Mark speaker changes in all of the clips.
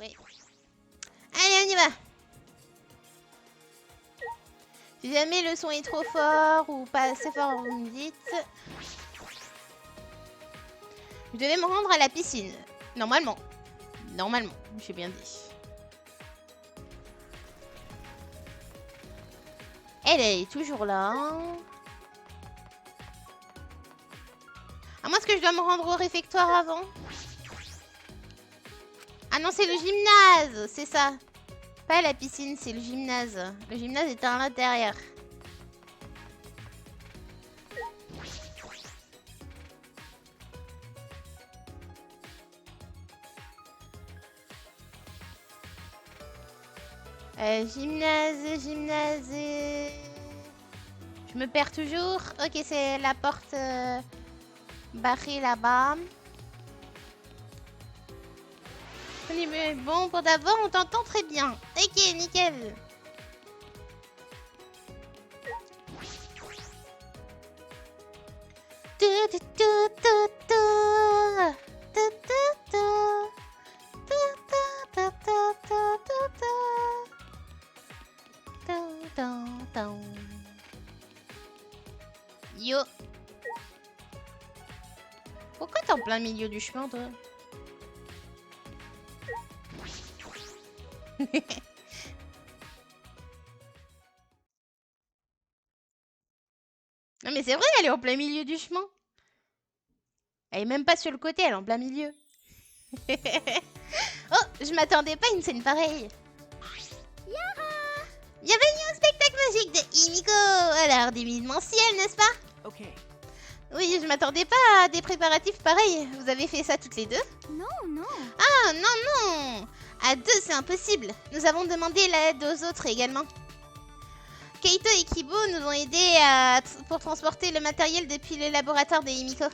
Speaker 1: Ouais. Allez, on y va. Si jamais le son est trop fort ou pas assez fort, vous me dites. Je devais me rendre à la piscine. Normalement. Normalement, j'ai bien dit. Elle est toujours là. À moins que je dois me rendre au réfectoire avant. Ah non, c'est le gymnase, c'est ça. Pas la piscine, c'est le gymnase. Le gymnase est à l'intérieur. Gymnase. Je me perds toujours. Ok, c'est la porte barrée là-bas. Bon, pour d'abord, on t'entend très bien. Ok, nickel. Yo. Pourquoi t'es en plein milieu du chemin, toi? Non mais c'est vrai, elle est en plein milieu du chemin. Elle est même pas sur le côté, elle est en plein milieu. Oh, je m'attendais pas à une scène pareille. Bienvenue au spectacle magique de Himiko. Alors, des mensuel, n'est-ce pas?
Speaker 2: Ok.
Speaker 1: Oui, je m'attendais pas à des préparatifs pareils. Vous avez fait ça toutes les deux?
Speaker 3: Non.
Speaker 1: Ah, non. À deux, c'est impossible. Nous avons demandé l'aide aux autres également. Keito et Kibo nous ont aidés pour transporter le matériel depuis le laboratoire de Himiko.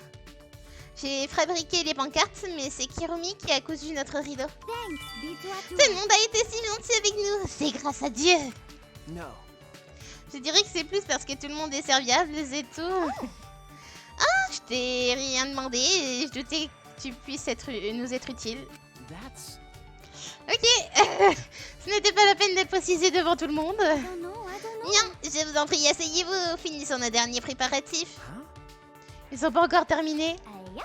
Speaker 1: J'ai fabriqué les pancartes, mais c'est Kirumi qui a cousu notre rideau. Tout le monde a été si gentil avec nous. C'est grâce à Dieu.
Speaker 2: No.
Speaker 1: Je dirais que c'est plus parce que tout le monde est serviable et tout. Ah, je t'ai rien demandé et je doutais que tu puisses nous être utile.
Speaker 2: That's...
Speaker 1: Ok, ce n'était pas la peine d'être précisé devant tout le monde.
Speaker 3: I don't know.
Speaker 1: Bien, je vous en prie, asseyez-vous, finissons nos derniers préparatifs.
Speaker 2: Huh?
Speaker 1: Ils sont pas encore terminés.
Speaker 3: Aïe.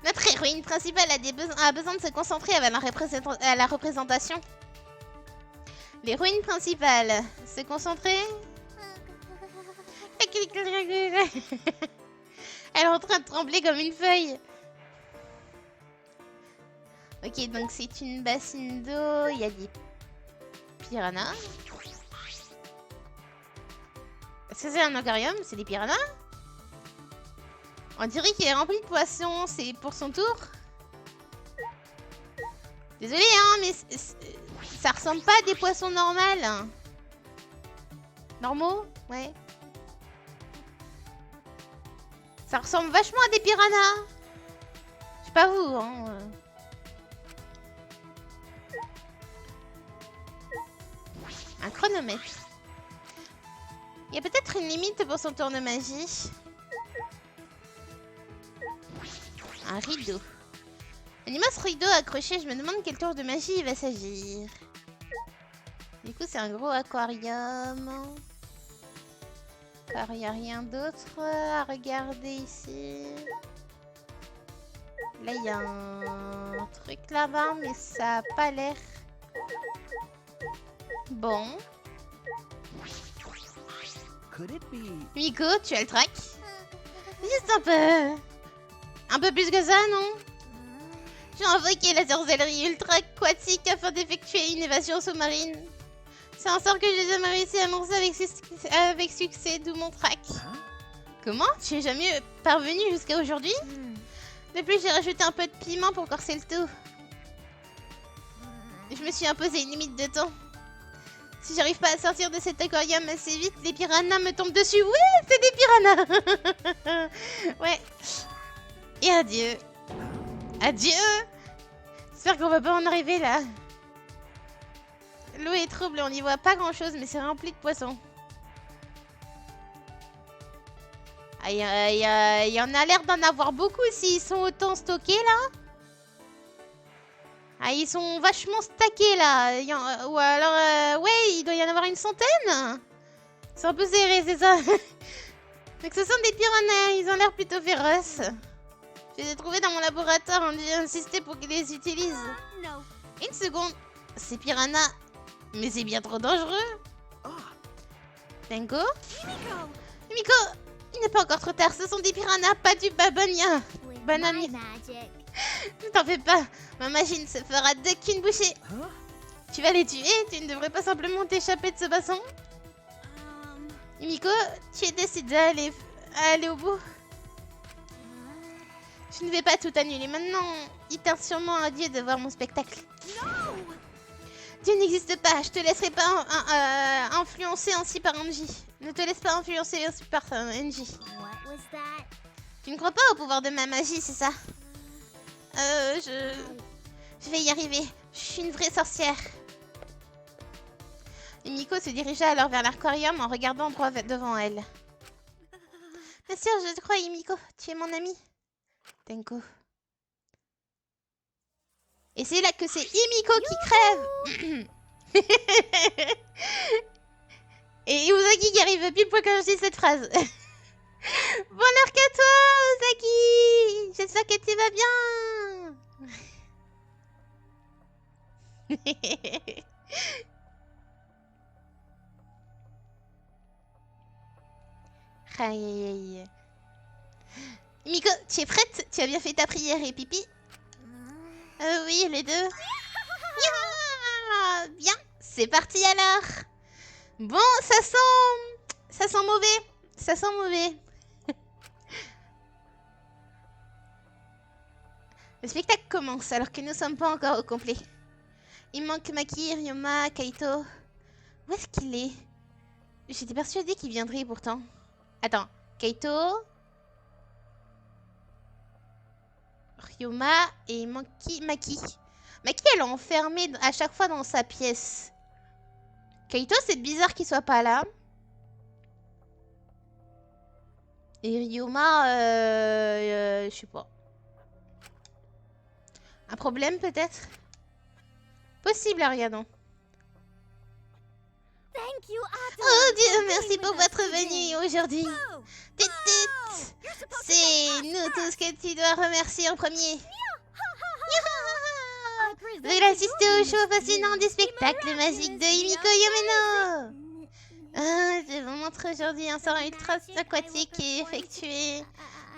Speaker 1: Notre héroïne principale a besoin de se concentrer à la représentation. L'héroïne principale, se concentrer. Elle est en train de trembler comme une feuille. Ok, donc c'est une bassine d'eau, il y a des piranhas. Est-ce que c'est un aquarium? C'est des piranhas? On dirait qu'il est rempli de poissons, c'est pour son tour. Désolée hein, mais ça ressemble pas à des poissons normaux. Normaux? Ouais. Ça ressemble vachement à des piranhas. Je sais pas vous, hein. Un chronomètre. Il y a peut-être une limite pour son tour de magie. Un rideau. Un immense rideau accroché, je me demande quel tour de magie il va s'agir. Du coup, c'est un gros aquarium. Car il n'y a rien d'autre à regarder ici. Là, il y a un truc là-bas, mais ça n'a pas l'air. Bon.
Speaker 2: Could it be...
Speaker 1: Miko, tu as le track? Juste un peu. Un peu plus que ça, non? J'ai invoqué la sorcellerie ultra aquatique afin d'effectuer une évasion sous-marine. C'est un sort que j'ai jamais réussi à lancer avec succès, d'où mon track.
Speaker 2: Huh?
Speaker 1: Comment? Tu es jamais parvenu jusqu'à aujourd'hui? De plus, j'ai rajouté un peu de piment pour corser le tout. Je me suis imposé une limite de temps. Si j'arrive pas à sortir de cet aquarium assez vite, les piranhas me tombent dessus. Ouais, c'est des piranhas. Ouais. Et adieu. Adieu. J'espère qu'on va pas en arriver là. L'eau est trouble, on n'y voit pas grand chose, mais c'est rempli de poissons. Ah, il y en a l'air d'en avoir beaucoup s'ils sont autant stockés là. Ah, ils sont vachement stackés là. Ou alors, ouais, il doit y en avoir une centaine. C'est un peu serré, c'est ça. Donc ce sont des piranhas, ils ont l'air plutôt féroces. Je les ai trouvés dans mon laboratoire, on a insisté pour qu'ils les utilisent.
Speaker 3: No.
Speaker 1: Une seconde, ces piranhas, mais c'est bien trop dangereux.
Speaker 2: Ah,
Speaker 1: Denko,
Speaker 3: Himiko.
Speaker 1: Miko, il n'est pas encore trop tard, ce sont des piranhas, pas du babonia.
Speaker 3: With
Speaker 1: Banane.
Speaker 3: my magic.
Speaker 1: Ne t'en fais pas, ma magie ne se fera d'aucune bouchée.
Speaker 2: huh?
Speaker 1: Tu vas les tuer, tu ne devrais pas simplement t'échapper de ce bassin. Miko, tu es décidé à aller au bout. Je ne vais pas tout annuler maintenant. Il tarde sûrement à Dieu de voir mon spectacle. Dieu n'existe pas. Je te laisserai pas influencer ainsi par Angie. Ne te laisse pas influencer ainsi par Angie.
Speaker 3: What was that?
Speaker 1: Tu ne crois pas au pouvoir de ma magie, c'est ça? Je vais y arriver. Je suis une vraie sorcière. Et Miko se dirigea alors vers l'aquarium en regardant droit devant elle. Bien sûr, je te crois, Himiko. Tu es mon ami. Tenko. Et c'est là que c'est Himiko qui crève. Et Uzaki qui arrive pile poil quand je dis cette phrase. Bonheur qu'à toi, Uzaki. J'espère que tu vas bien. Aïe aïe aïe. Miko, tu es prête? Tu as bien fait ta prière et pipi? Oui, les deux. Yeah. Bien, c'est parti alors. Bon, ça sent mauvais. Ça sent mauvais. Le spectacle commence alors que nous sommes pas encore au complet. Il manque Maki, Ryoma, Kaito. Où est-ce qu'il est? J'étais persuadée qu'il viendrait pourtant. Attends, Kaito, Ryoma et Maki. Maki, elle est enfermée à chaque fois dans sa pièce. Kaito, c'est bizarre qu'il soit pas là. Et Ryoma, je sais pas. Un problème peut-être? Possible, Ariadon.
Speaker 3: Thank you, Otto.
Speaker 1: Oh Dieu,
Speaker 3: for
Speaker 1: merci
Speaker 3: being
Speaker 1: pour
Speaker 3: with us
Speaker 1: votre
Speaker 3: today.
Speaker 1: venue aujourd'hui.
Speaker 3: Oh,
Speaker 1: Tut,
Speaker 3: oh,
Speaker 1: tut.
Speaker 3: you're supposed to
Speaker 1: C'est
Speaker 3: thank us
Speaker 1: nous tous
Speaker 3: first.
Speaker 1: que tu dois remercier en premier.
Speaker 3: I present
Speaker 1: Vous allez
Speaker 3: to
Speaker 1: assister
Speaker 3: you
Speaker 1: au show
Speaker 3: this
Speaker 1: fascinant du spectacle
Speaker 3: miraculous
Speaker 1: magique de
Speaker 3: the
Speaker 1: Himiko Yameno. Ah, je vous montre aujourd'hui un sort ultra aquatique et effectuer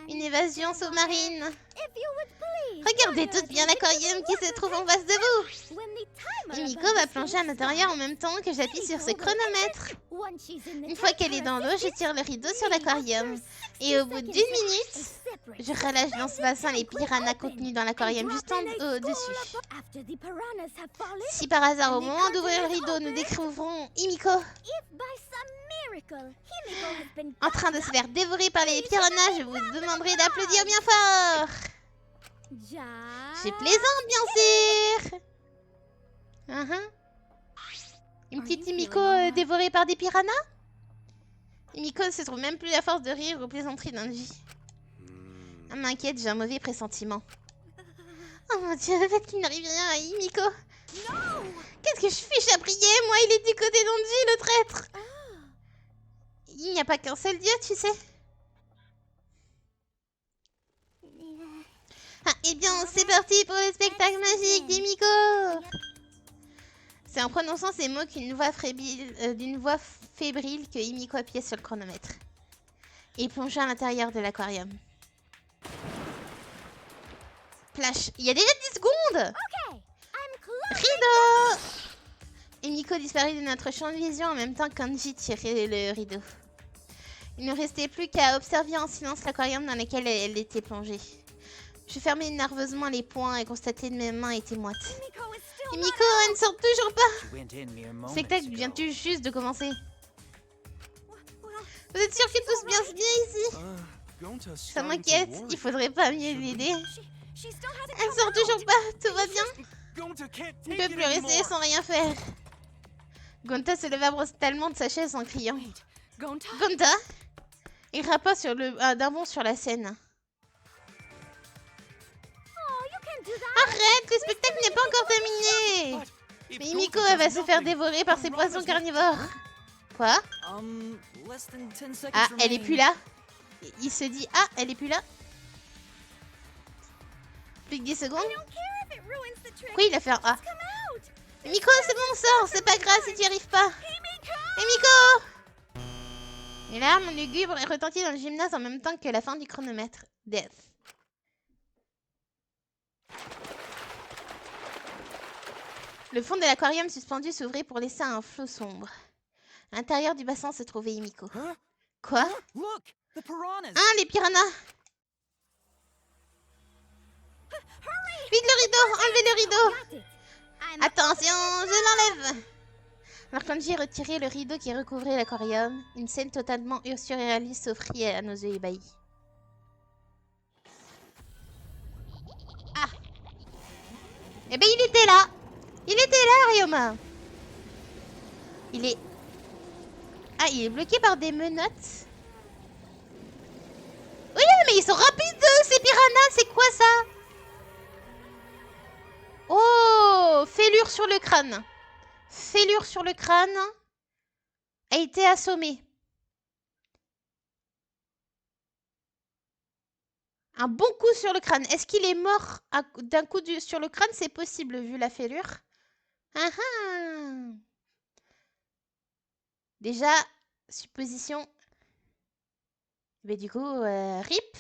Speaker 1: une évasion sous-marine.
Speaker 3: If you would please,
Speaker 1: Regardez
Speaker 3: join
Speaker 1: toutes
Speaker 3: us
Speaker 1: bien
Speaker 3: into
Speaker 1: l'aquarium
Speaker 3: the
Speaker 1: qui se trouve en face de vous.
Speaker 3: when the timer
Speaker 1: Himiko
Speaker 3: above
Speaker 1: va
Speaker 3: the
Speaker 1: plonger à
Speaker 3: screen
Speaker 1: l'intérieur en
Speaker 3: stops.
Speaker 1: même temps que j'appuie sur ce chronomètre.
Speaker 3: Once she's in the
Speaker 1: Une fois
Speaker 3: tank
Speaker 1: qu'elle est
Speaker 3: for
Speaker 1: dans
Speaker 3: a
Speaker 1: l'eau, je
Speaker 3: second,
Speaker 1: tire le rideau sur
Speaker 3: me,
Speaker 1: l'aquarium.
Speaker 3: after
Speaker 1: Et au
Speaker 3: 60
Speaker 1: bout d'une
Speaker 3: seconds,
Speaker 1: minute,
Speaker 3: a separate
Speaker 1: je relâche dans ce bassin les piranhas contenus dans l'aquarium juste au-dessus.
Speaker 3: After the piranhas have fallen,
Speaker 1: Si par hasard, au moment d'ouvrir le rideau, nous découvrons Himiko
Speaker 3: if by some miracle Himiko has been
Speaker 1: en train de se faire dévorer par les piranhas, je vous demanderai d'applaudir bien fort. Je plaisante, bien sûr. Une petite Himiko dévorée par des piranhas? Himiko ne se trouve même plus la force de rire aux plaisanteries d'Angie. Ah, m'inquiète, j'ai un mauvais pressentiment. Oh mon dieu, le fait qu'il n'arrive rien à Himiko. Qu'est-ce que je fiche à prier? Moi, il est du côté d'Angie, le traître. Il n'y a pas qu'un seul dieu, tu sais. Ah, eh bien, c'est parti pour le spectacle magique d'Himiko. C'est en prononçant ces mots d'une voix fébrile que Himiko appuyait sur le chronomètre. Et plongea à l'intérieur de l'aquarium. Flash, il y a déjà 10 secondes. Rideau. Himiko disparut de notre champ de vision en même temps qu'Angie tirait le rideau. Il ne restait plus qu'à observer en silence l'aquarium dans lequel elle était plongée. Je fermais nerveusement les poings et constatais que mes mains étaient moites. Himiko, elle ne sort toujours pas. Le spectacle vient tout juste de commencer. Vous êtes sûr que tout se passe bien ici? Ça m'inquiète, il faudrait pas mieux l'aider. Elle sort toujours pas, tout va bien? On ne peut plus rester sans rien faire. Gonta se leva brutalement de sa chaise en criant. Gonta? Il frappa d'un bond sur la scène. arrête, le spectacle n'est pas encore terminé. Mais Himiko, elle va se faire dévorer par ces poissons carnivores. Quoi? Ah, elle est plus là. Il se dit, ah, elle est plus là. Plus que 10 secondes. Oui, il a fait un A. Himiko, c'est bon, sort, c'est pas grave si tu n'y arrives pas. Himiko! Et là, mon lugubre retentit dans le gymnase en même temps que la fin du chronomètre. Death. Le fond de l'aquarium suspendu s'ouvrit pour laisser un flot sombre. À l'intérieur du bassin se trouvait Himiko. Quoi? Ah, les piranhas! Vite le rideau! Enlevez le rideau! Attention, je l'enlève! Alors quand j'ai retiré le rideau qui recouvrait l'aquarium, une scène totalement surréaliste s'offrit à nos yeux ébahis. Ah! Eh ben il était là! Il était là, Ryoma! Il est... Ah, il est bloqué par des menottes. Oui, mais ils sont rapides, ces piranhas! C'est quoi ça? Oh! Fêlure sur le crâne. Fêlure sur le crâne a été assommée. Un bon coup sur le crâne. Est-ce qu'il est mort d'un coup sur le crâne? C'est possible vu la fêlure. Ah ah. Déjà, supposition. Mais du coup, RIP.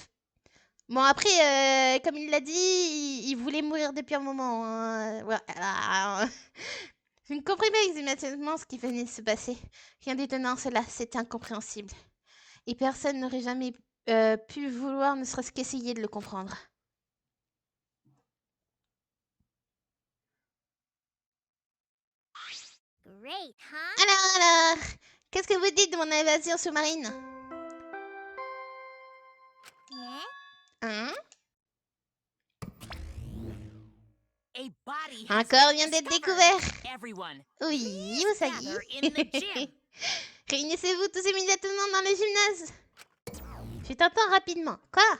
Speaker 1: Bon, après, comme il l'a dit, il voulait mourir depuis un moment. Hein. Voilà. Je ne comprenais pas immédiatement ce qui venait de se passer. Rien d'étonnant, cela, c'était incompréhensible. Et personne n'aurait jamais pu vouloir ne serait-ce qu'essayer de le comprendre.
Speaker 3: Great, huh?
Speaker 1: Alors, qu'est-ce que vous dites de mon invasion sous-marine? Hein? Un corps vient d'être découvert. Oui, Usagi. Réunissez-vous tous immédiatement dans le gymnase. Je t'entends rapidement. Quoi?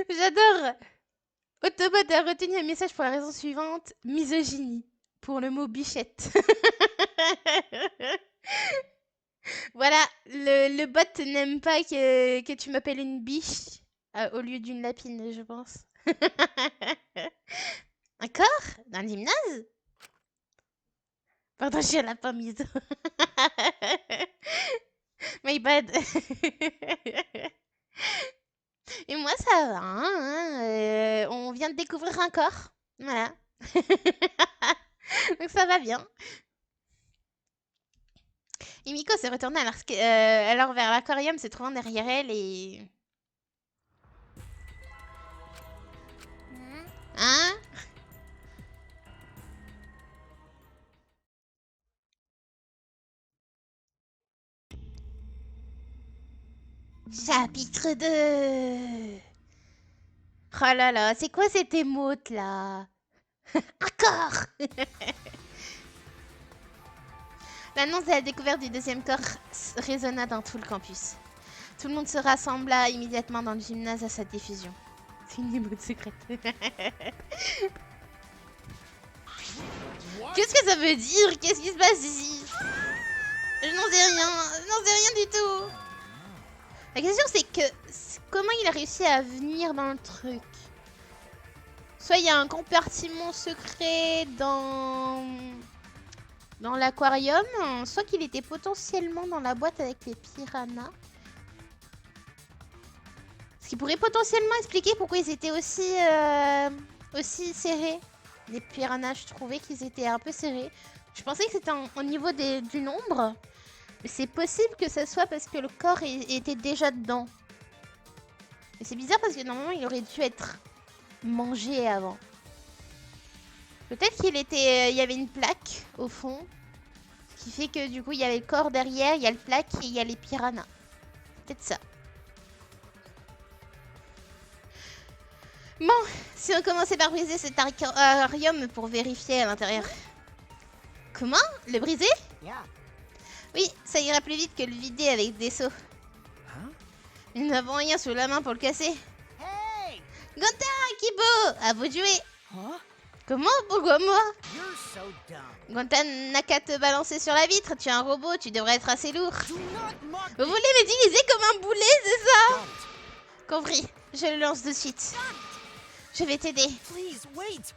Speaker 1: J'adore. Autobot a retenu un message pour la raison suivante. Misogynie. Pour le mot bichette. Voilà, le bot n'aime pas que tu m'appelles une biche au lieu d'une lapine, je pense. Un corps? Dans le gymnase? Pardon, je l'ai pas mise. My bad. Et moi, ça va. Hein, on vient de découvrir un corps. Voilà. Donc ça va bien. Himiko s'est retournée alors vers l'aquarium, se trouvant derrière elle et... Hein? Chapitre 2. Oh là là, c'est quoi cette émote là? Encore. L'annonce de la découverte du deuxième corps résonna dans tout le campus. Tout le monde se rassembla immédiatement dans le gymnase à sa diffusion. C'est une émote secrète. Qu'est-ce que ça veut dire? Qu'est-ce qui se passe ici? Je n'en sais rien. Je n'en sais rien du tout. La question c'est que... Comment il a réussi à venir dans le truc? Soit il y a un compartiment secret dans l'aquarium, soit qu'il était potentiellement dans la boîte avec les piranhas. Ce qui pourrait potentiellement expliquer pourquoi ils étaient aussi serrés. Les piranhas, je trouvais qu'ils étaient un peu serrés. Je pensais que c'était au niveau du nombre. Mais c'est possible que ce soit parce que le corps était déjà dedans. Et c'est bizarre parce que normalement il aurait dû être mangé avant. Peut-être qu'il y avait une plaque au fond. Ce qui fait que du coup il y avait le corps derrière, il y a le plaque et il y a les piranhas. Peut-être ça. Bon, si on commençait par briser cet aquarium pour vérifier à l'intérieur. Comment? Le briser? Oui, Oui, ça ira plus vite que le vider avec des seaux.
Speaker 2: Huh?
Speaker 1: Nous n'avons rien sous la main pour le casser.
Speaker 2: Hey!
Speaker 1: Gonta, Kibo, à vous de jouer.
Speaker 2: Huh?
Speaker 1: Comment? Pourquoi moi?
Speaker 2: You're so dumb.
Speaker 1: Gonta n'a qu'à te balancer sur la vitre. Tu es un robot, tu devrais être assez lourd.
Speaker 2: Do not mock
Speaker 1: Vous
Speaker 2: me.
Speaker 1: voulez m'utiliser comme un boulet, c'est ça?
Speaker 2: Don't.
Speaker 1: Compris, je le lance de suite. Je vais t'aider.
Speaker 2: Please wait.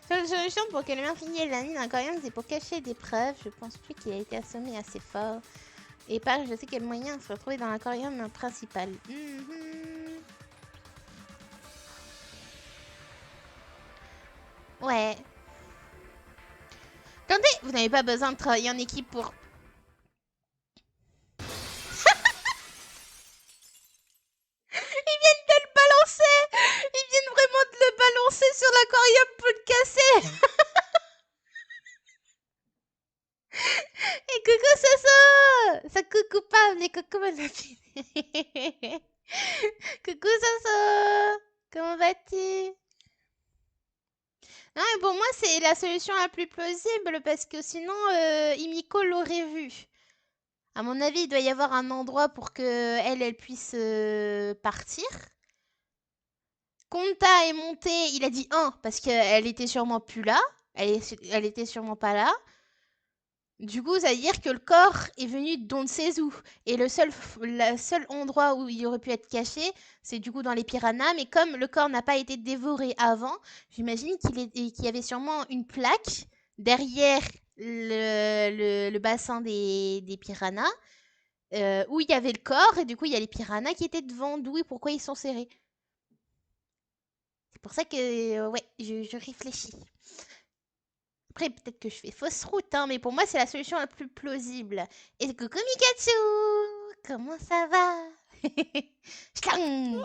Speaker 1: Seule solution pour que le meurtrier la mine aquarium, c'est pour cacher des preuves. Je pense plus qu'il a été assommé assez fort. Et pas, je sais quel moyen se retrouver dans l'aquarium principal. Ouais. Attendez, vous n'avez pas besoin de travailler en équipe pour... Ils viennent de le balancer. Ils viennent vraiment de le balancer sur l'aquarium pour le casser. Et coucou Soso. Ça coucou pas, les coucou ma lapine. Coucou Soso. Comment vas-tu? Non, mais pour moi, c'est la solution la plus plausible parce que sinon, Himiko l'aurait vu. À mon avis, il doit y avoir un endroit pour que elle puisse partir. Konta est monté, il a dit 1 parce qu'elle était sûrement plus là. Elle était sûrement pas là. Du coup, ça veut dire que le corps est venu d'on ne sait où. Et le seul endroit où il aurait pu être caché, c'est du coup dans les piranhas. Mais comme le corps n'a pas été dévoré avant, j'imagine qu'il y avait sûrement une plaque derrière le bassin des piranhas où il y avait le corps. Et du coup, il y a les piranhas qui étaient devant. D'où et pourquoi ils sont serrés. C'est pour ça que, ouais, je réfléchis. Après, peut-être que je fais fausse route, hein, mais pour moi, c'est la solution la plus plausible. Et coucou Mikachu! Comment ça va? Ch'tang!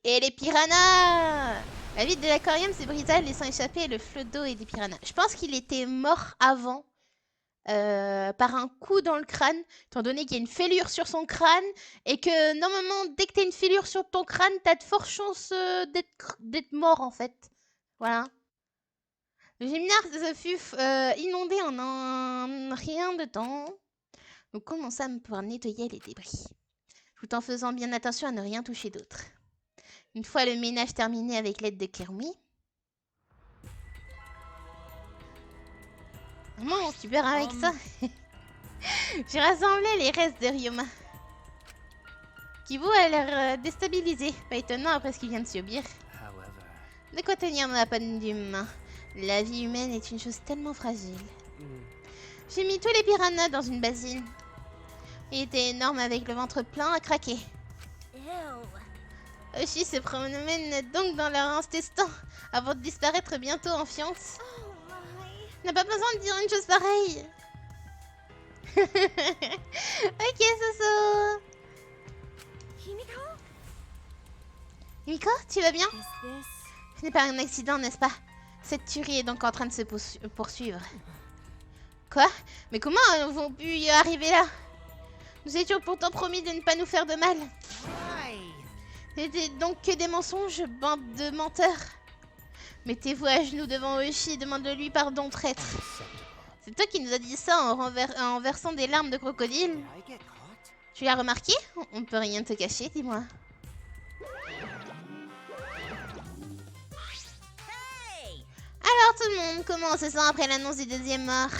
Speaker 1: Et les piranhas! La vitre de l'aquarium s'est brisée, laissant échapper le flot d'eau et des piranhas. Je pense qu'il était mort avant, par un coup dans le crâne, étant donné qu'il y a une fêlure sur son crâne, et que normalement, dès que tu as une fêlure sur ton crâne, tu as de fortes chances d'être mort en fait. Voilà. Le gymnase fut inondé en un rien de temps. Nous commençâmes par nettoyer les débris, tout en faisant bien attention à ne rien toucher d'autre. Une fois le ménage terminé avec l'aide de Kermi, maman, tu pars avec ça? J'ai rassemblé les restes de Ryoma. Kibo a l'air déstabilisé, pas étonnant après ce qu'il vient de subir.
Speaker 2: However.
Speaker 1: De quoi tenir ma panne d'humain? La vie humaine est une chose tellement fragile. J'ai mis tous les piranhas dans une bassine. Il était énorme avec le ventre plein à craquer.
Speaker 3: Ew.
Speaker 1: Oshi se promène donc dans leur intestin avant de disparaître bientôt en fiance.
Speaker 3: Oh my.
Speaker 1: N'a pas besoin de dire une chose pareille. Ok, Soso.
Speaker 3: Himiko?
Speaker 1: Miko, tu vas bien?
Speaker 3: Is this...
Speaker 1: Ce n'est pas un accident, n'est-ce pas? Cette tuerie est donc en train de se poursuivre. Quoi? Mais comment avons-nous pu y arriver là? Nous étions pourtant promis de ne pas nous faire de mal.
Speaker 2: Why?
Speaker 1: C'était donc que des mensonges, bande de menteurs. Mettez-vous à genoux devant Oshi et demande-lui pardon, traître. C'est toi qui nous as dit ça en versant des larmes de crocodile.
Speaker 2: Did I get caught?
Speaker 1: Tu l'as remarqué? On ne peut rien te cacher, dis-moi. Alors tout le monde, comment on se sent après l'annonce du deuxième mort?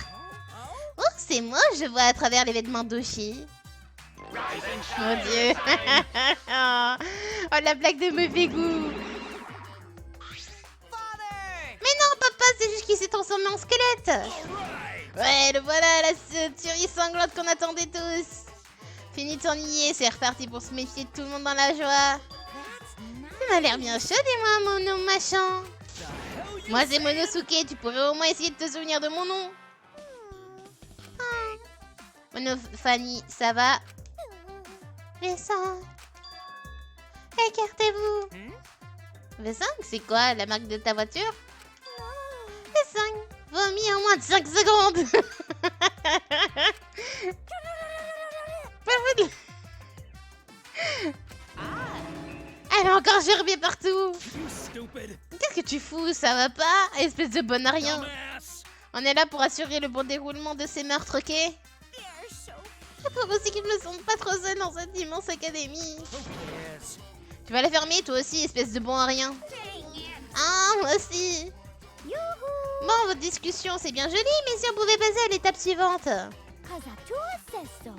Speaker 1: Oh, c'est moi, je vois à travers les vêtements d'Oshi. Mon Dieu. Oh, la blague de mauvais goût. Mais non, papa, c'est juste qu'il s'est transformé en squelette. Ouais, le voilà, la tuerie sanglante qu'on attendait tous. Fini de s'ennuyer, c'est reparti pour se méfier de tout le monde dans la joie. Tu m'as l'air bien chaud, dis-moi, Mono machin. Moi, c'est Monosuke, tu pourrais au moins essayer de te souvenir de mon nom. Mono Fanny, ça va? V5. Écartez-vous. V5, c'est quoi, la marque de ta voiture? V5, vomis en moins de 5 secondes. Elle a encore germé partout.
Speaker 2: You stupid
Speaker 1: Qu'est-ce que tu fous? Ça va pas? Espèce de bon à rien.
Speaker 2: dumbass!
Speaker 1: On est là pour assurer le bon déroulement de ces meurtres, ok?
Speaker 3: They're so
Speaker 1: Pour aussi qu'ils ne sont pas trop seuls dans cette immense académie.
Speaker 2: Who cares?
Speaker 1: Tu vas la fermer, toi aussi, espèce de bon à rien.
Speaker 3: dang it.
Speaker 1: Ah, moi aussi.
Speaker 3: Yoo-hoo!
Speaker 1: Bon, votre discussion, c'est bien joli, mais si on pouvait passer à l'étape suivante.
Speaker 3: Kazatua says so.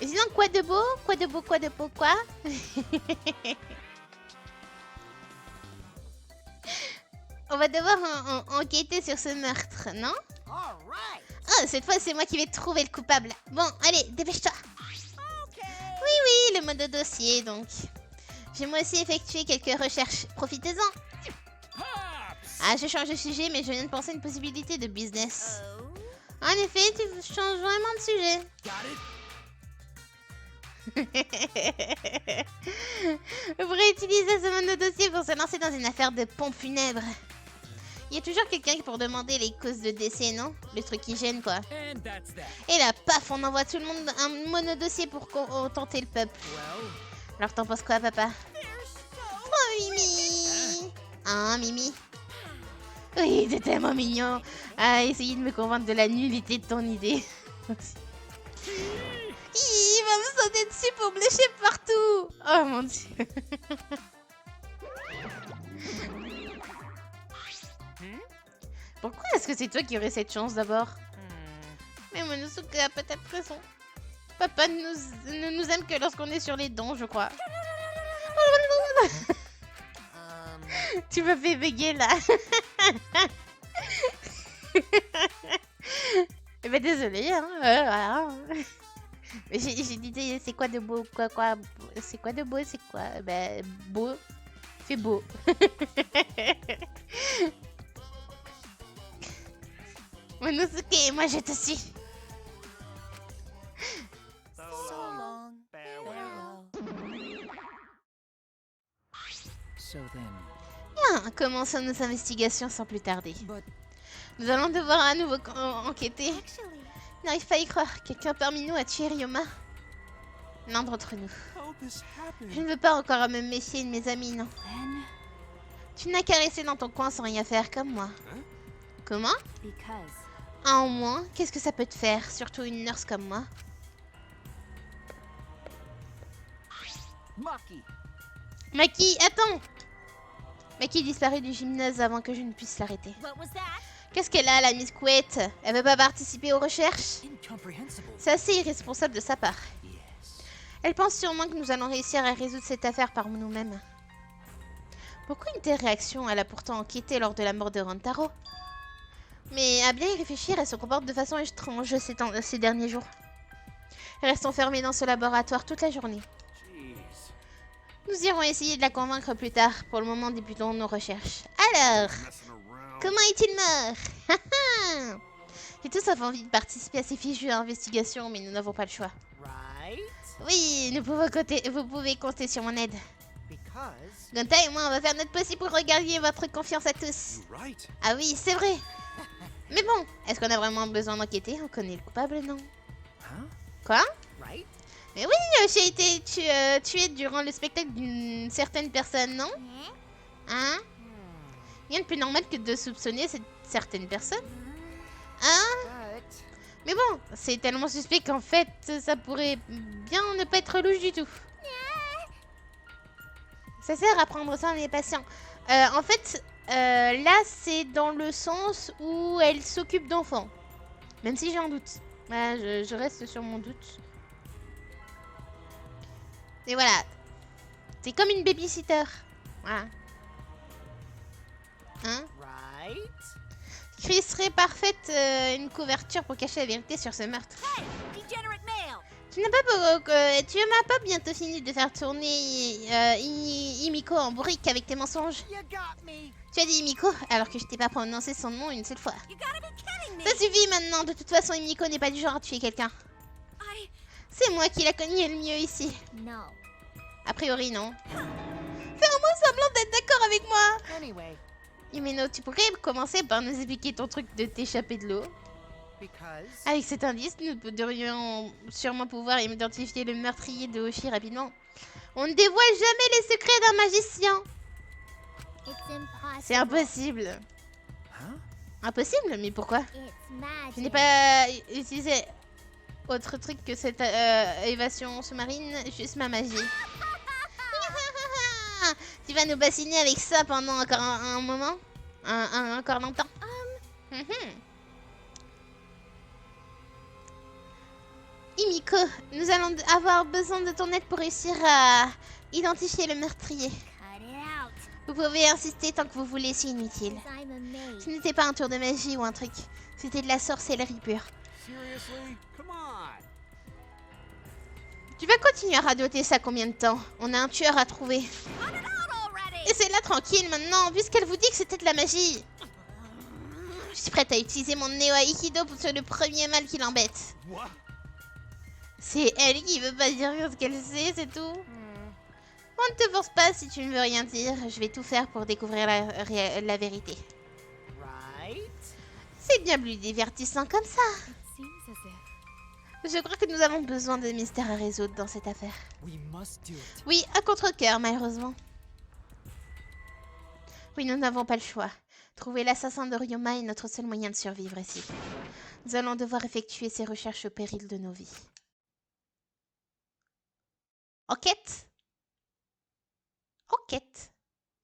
Speaker 1: Et sinon, quoi de beau? Quoi de beau? Quoi de beau? Quoi? On va devoir enquêter sur ce meurtre, non?
Speaker 2: All right.
Speaker 1: Ah, cette fois, c'est moi qui vais trouver le coupable. Bon, allez, dépêche-toi.
Speaker 3: Okay.
Speaker 1: Oui, le mode dossier, donc. J'ai moi aussi effectué quelques recherches. Profitez-en. Ah, je change de sujet, mais je viens de penser à une possibilité de business.
Speaker 3: Oh.
Speaker 1: En effet, tu changes vraiment de sujet.
Speaker 2: Got it.
Speaker 1: Vous pourrez utiliser ce mode dossier pour se lancer dans une affaire de pompe funèbre. Il y a toujours quelqu'un pour demander les causes de décès, non? Le truc qui gêne, quoi.
Speaker 2: And that's that.
Speaker 1: Et là, paf, on envoie tout le monde un monodossier pour contenter le peuple.
Speaker 2: Well,
Speaker 1: Alors, t'en penses quoi, papa?
Speaker 3: They're so
Speaker 1: Oh, Mimi! Ah, Mimi? Oui, t'es tellement mignon. Ah, essayer de me convaincre de la nullité de ton idée. Il va me sauter dessus pour me lécher partout. Oh mon dieu. Pourquoi est-ce que c'est toi qui aurais cette chance d'abord? Mais Monosuke a peut-être raison. Papa ne nous aime que lorsqu'on est sur les dents, je crois. Tu me fais bégayer là. Eh ben désolé, hein. Voilà. J'ai dit c'est quoi de beau, quoi, c'est quoi de beau, c'est quoi? Ben beau, c'est beau. Monosuke, moi je te suis.
Speaker 2: so
Speaker 3: so long.
Speaker 2: Farewell. So then,
Speaker 1: Bien, commençons nos investigations sans plus tarder.
Speaker 2: but
Speaker 1: Nous allons devoir à nouveau enquêter.
Speaker 3: Actually,
Speaker 1: N'arrive pas à y croire, quelqu'un parmi nous a tué Ryoma. L'un d'entre nous.
Speaker 2: how this happened?
Speaker 1: Je ne veux pas encore me méfier de mes amis, non.
Speaker 3: then
Speaker 1: Tu n'as qu'à rester dans ton coin sans rien faire comme moi.
Speaker 2: Hein?
Speaker 1: Comment?
Speaker 3: because
Speaker 1: Un en moins, qu'est-ce que ça peut te faire, surtout une nurse comme moi?
Speaker 2: Maki.
Speaker 1: Maki, attends! Maki disparut du gymnase avant que je ne puisse l'arrêter.
Speaker 3: what was that?
Speaker 1: Qu'est-ce qu'elle a, la Miss Couette? Elle veut pas participer aux recherches?
Speaker 2: Incomprehensible.
Speaker 1: C'est assez irresponsable de sa part.
Speaker 2: Yes.
Speaker 1: Elle pense sûrement que nous allons réussir à résoudre cette affaire par nous-mêmes. Pourquoi une telle réaction? Elle a pourtant enquêté lors de la mort de Rantaro. Mais à bien y réfléchir, elle se comporte de façon étrange ces derniers jours. Reste enfermée dans ce laboratoire toute la journée.
Speaker 2: Jeez.
Speaker 1: Nous irons essayer de la convaincre plus tard. Pour le moment, débutons nos recherches. Alors, comment est-il mort? J'ai tout sauf envie de participer à ces fichues investigations, mais nous n'avons pas le choix.
Speaker 2: Right?
Speaker 1: Oui, vous pouvez compter sur mon aide.
Speaker 2: Because.
Speaker 1: Gonta et moi, on va faire notre possible pour regagner votre confiance à tous.
Speaker 2: Right.
Speaker 1: Ah oui, c'est vrai. Mais bon, est-ce qu'on a vraiment besoin d'enquêter? On connaît le coupable, non?
Speaker 2: Huh?
Speaker 1: Quoi?
Speaker 2: Right?
Speaker 1: Mais oui, j'ai été tué durant le spectacle d'une certaine personne, non? Hein? Rien de plus normal que de soupçonner cette certaine personne. Hein?
Speaker 2: But.
Speaker 1: Mais bon, c'est tellement suspect qu'en fait, ça pourrait bien ne pas être louche du tout. Ça sert à prendre soin des patients. En fait, là, c'est dans le sens où elle s'occupe d'enfants. Même si j'en doute. Voilà, je reste sur mon doute. Et voilà. C'est comme une babysitter. Voilà. Hein?
Speaker 2: Right?
Speaker 1: Chris serait parfaite une couverture pour cacher la vérité sur ce meurtre.
Speaker 3: Degenerate male.
Speaker 1: Tu m'as pas bientôt fini de faire tourner Himiko en bourrique avec tes mensonges.
Speaker 2: You got me.
Speaker 1: Tu as dit Himiko alors que je t'ai pas prononcé son nom une seule fois.
Speaker 3: You gotta be kidding me.
Speaker 1: Ça suffit maintenant, de toute façon Himiko n'est pas du genre à tuer quelqu'un.
Speaker 3: I
Speaker 1: C'est moi qui la connais le mieux ici.
Speaker 3: no.
Speaker 1: A priori non. Fais-moi semblant d'être d'accord avec moi.
Speaker 2: Anyway,
Speaker 1: Himeno, tu pourrais commencer par nous expliquer ton truc de t'échapper de l'eau.
Speaker 2: because.
Speaker 1: Avec cet indice, nous devrions sûrement pouvoir identifier le meurtrier de Hoshi rapidement. On ne dévoile jamais les secrets d'un magicien.
Speaker 3: It's impossible.
Speaker 1: C'est impossible.
Speaker 2: Huh?
Speaker 1: Impossible? Mais pourquoi?
Speaker 3: It's magic.
Speaker 1: Je n'ai pas utilisé autre truc que cette évasion sous-marine, juste ma magie. Tu vas nous bassiner avec ça pendant encore un moment? Encore longtemps? Mhm. Himiko, nous allons avoir besoin de ton aide pour réussir à identifier le meurtrier.
Speaker 3: Cut it out.
Speaker 1: Vous pouvez insister tant que vous voulez, c'est inutile.
Speaker 3: 'Cause I'm a mage.
Speaker 1: Ce n'était pas un tour de magie ou un truc. C'était de la sorcellerie pure.
Speaker 4: Seriously? Come on.
Speaker 1: Tu vas continuer à radoter ça combien de temps? On a un tueur à trouver. Laissez-la tranquille maintenant, puisqu'elle vous dit que c'était de la magie. Je suis prête à utiliser mon Neo Aikido pour tuer le premier mal qui l'embête.
Speaker 4: What?
Speaker 1: C'est elle qui veut pas dire ce qu'elle sait, c'est tout. On ne te force pas si tu ne veux rien dire. Je vais tout faire pour découvrir la vérité.
Speaker 2: Right?
Speaker 1: C'est bien plus divertissant comme ça.
Speaker 5: It seems as if.
Speaker 1: Je crois que nous avons besoin de mystères à résoudre dans cette affaire.
Speaker 2: We must do it.
Speaker 1: Oui, à contre-cœur, malheureusement. Oui, nous n'avons pas le choix. Trouver l'assassin de Ryoma est notre seul moyen de survivre ici. Nous allons devoir effectuer ces recherches au péril de nos vies. Enquête. Enquête.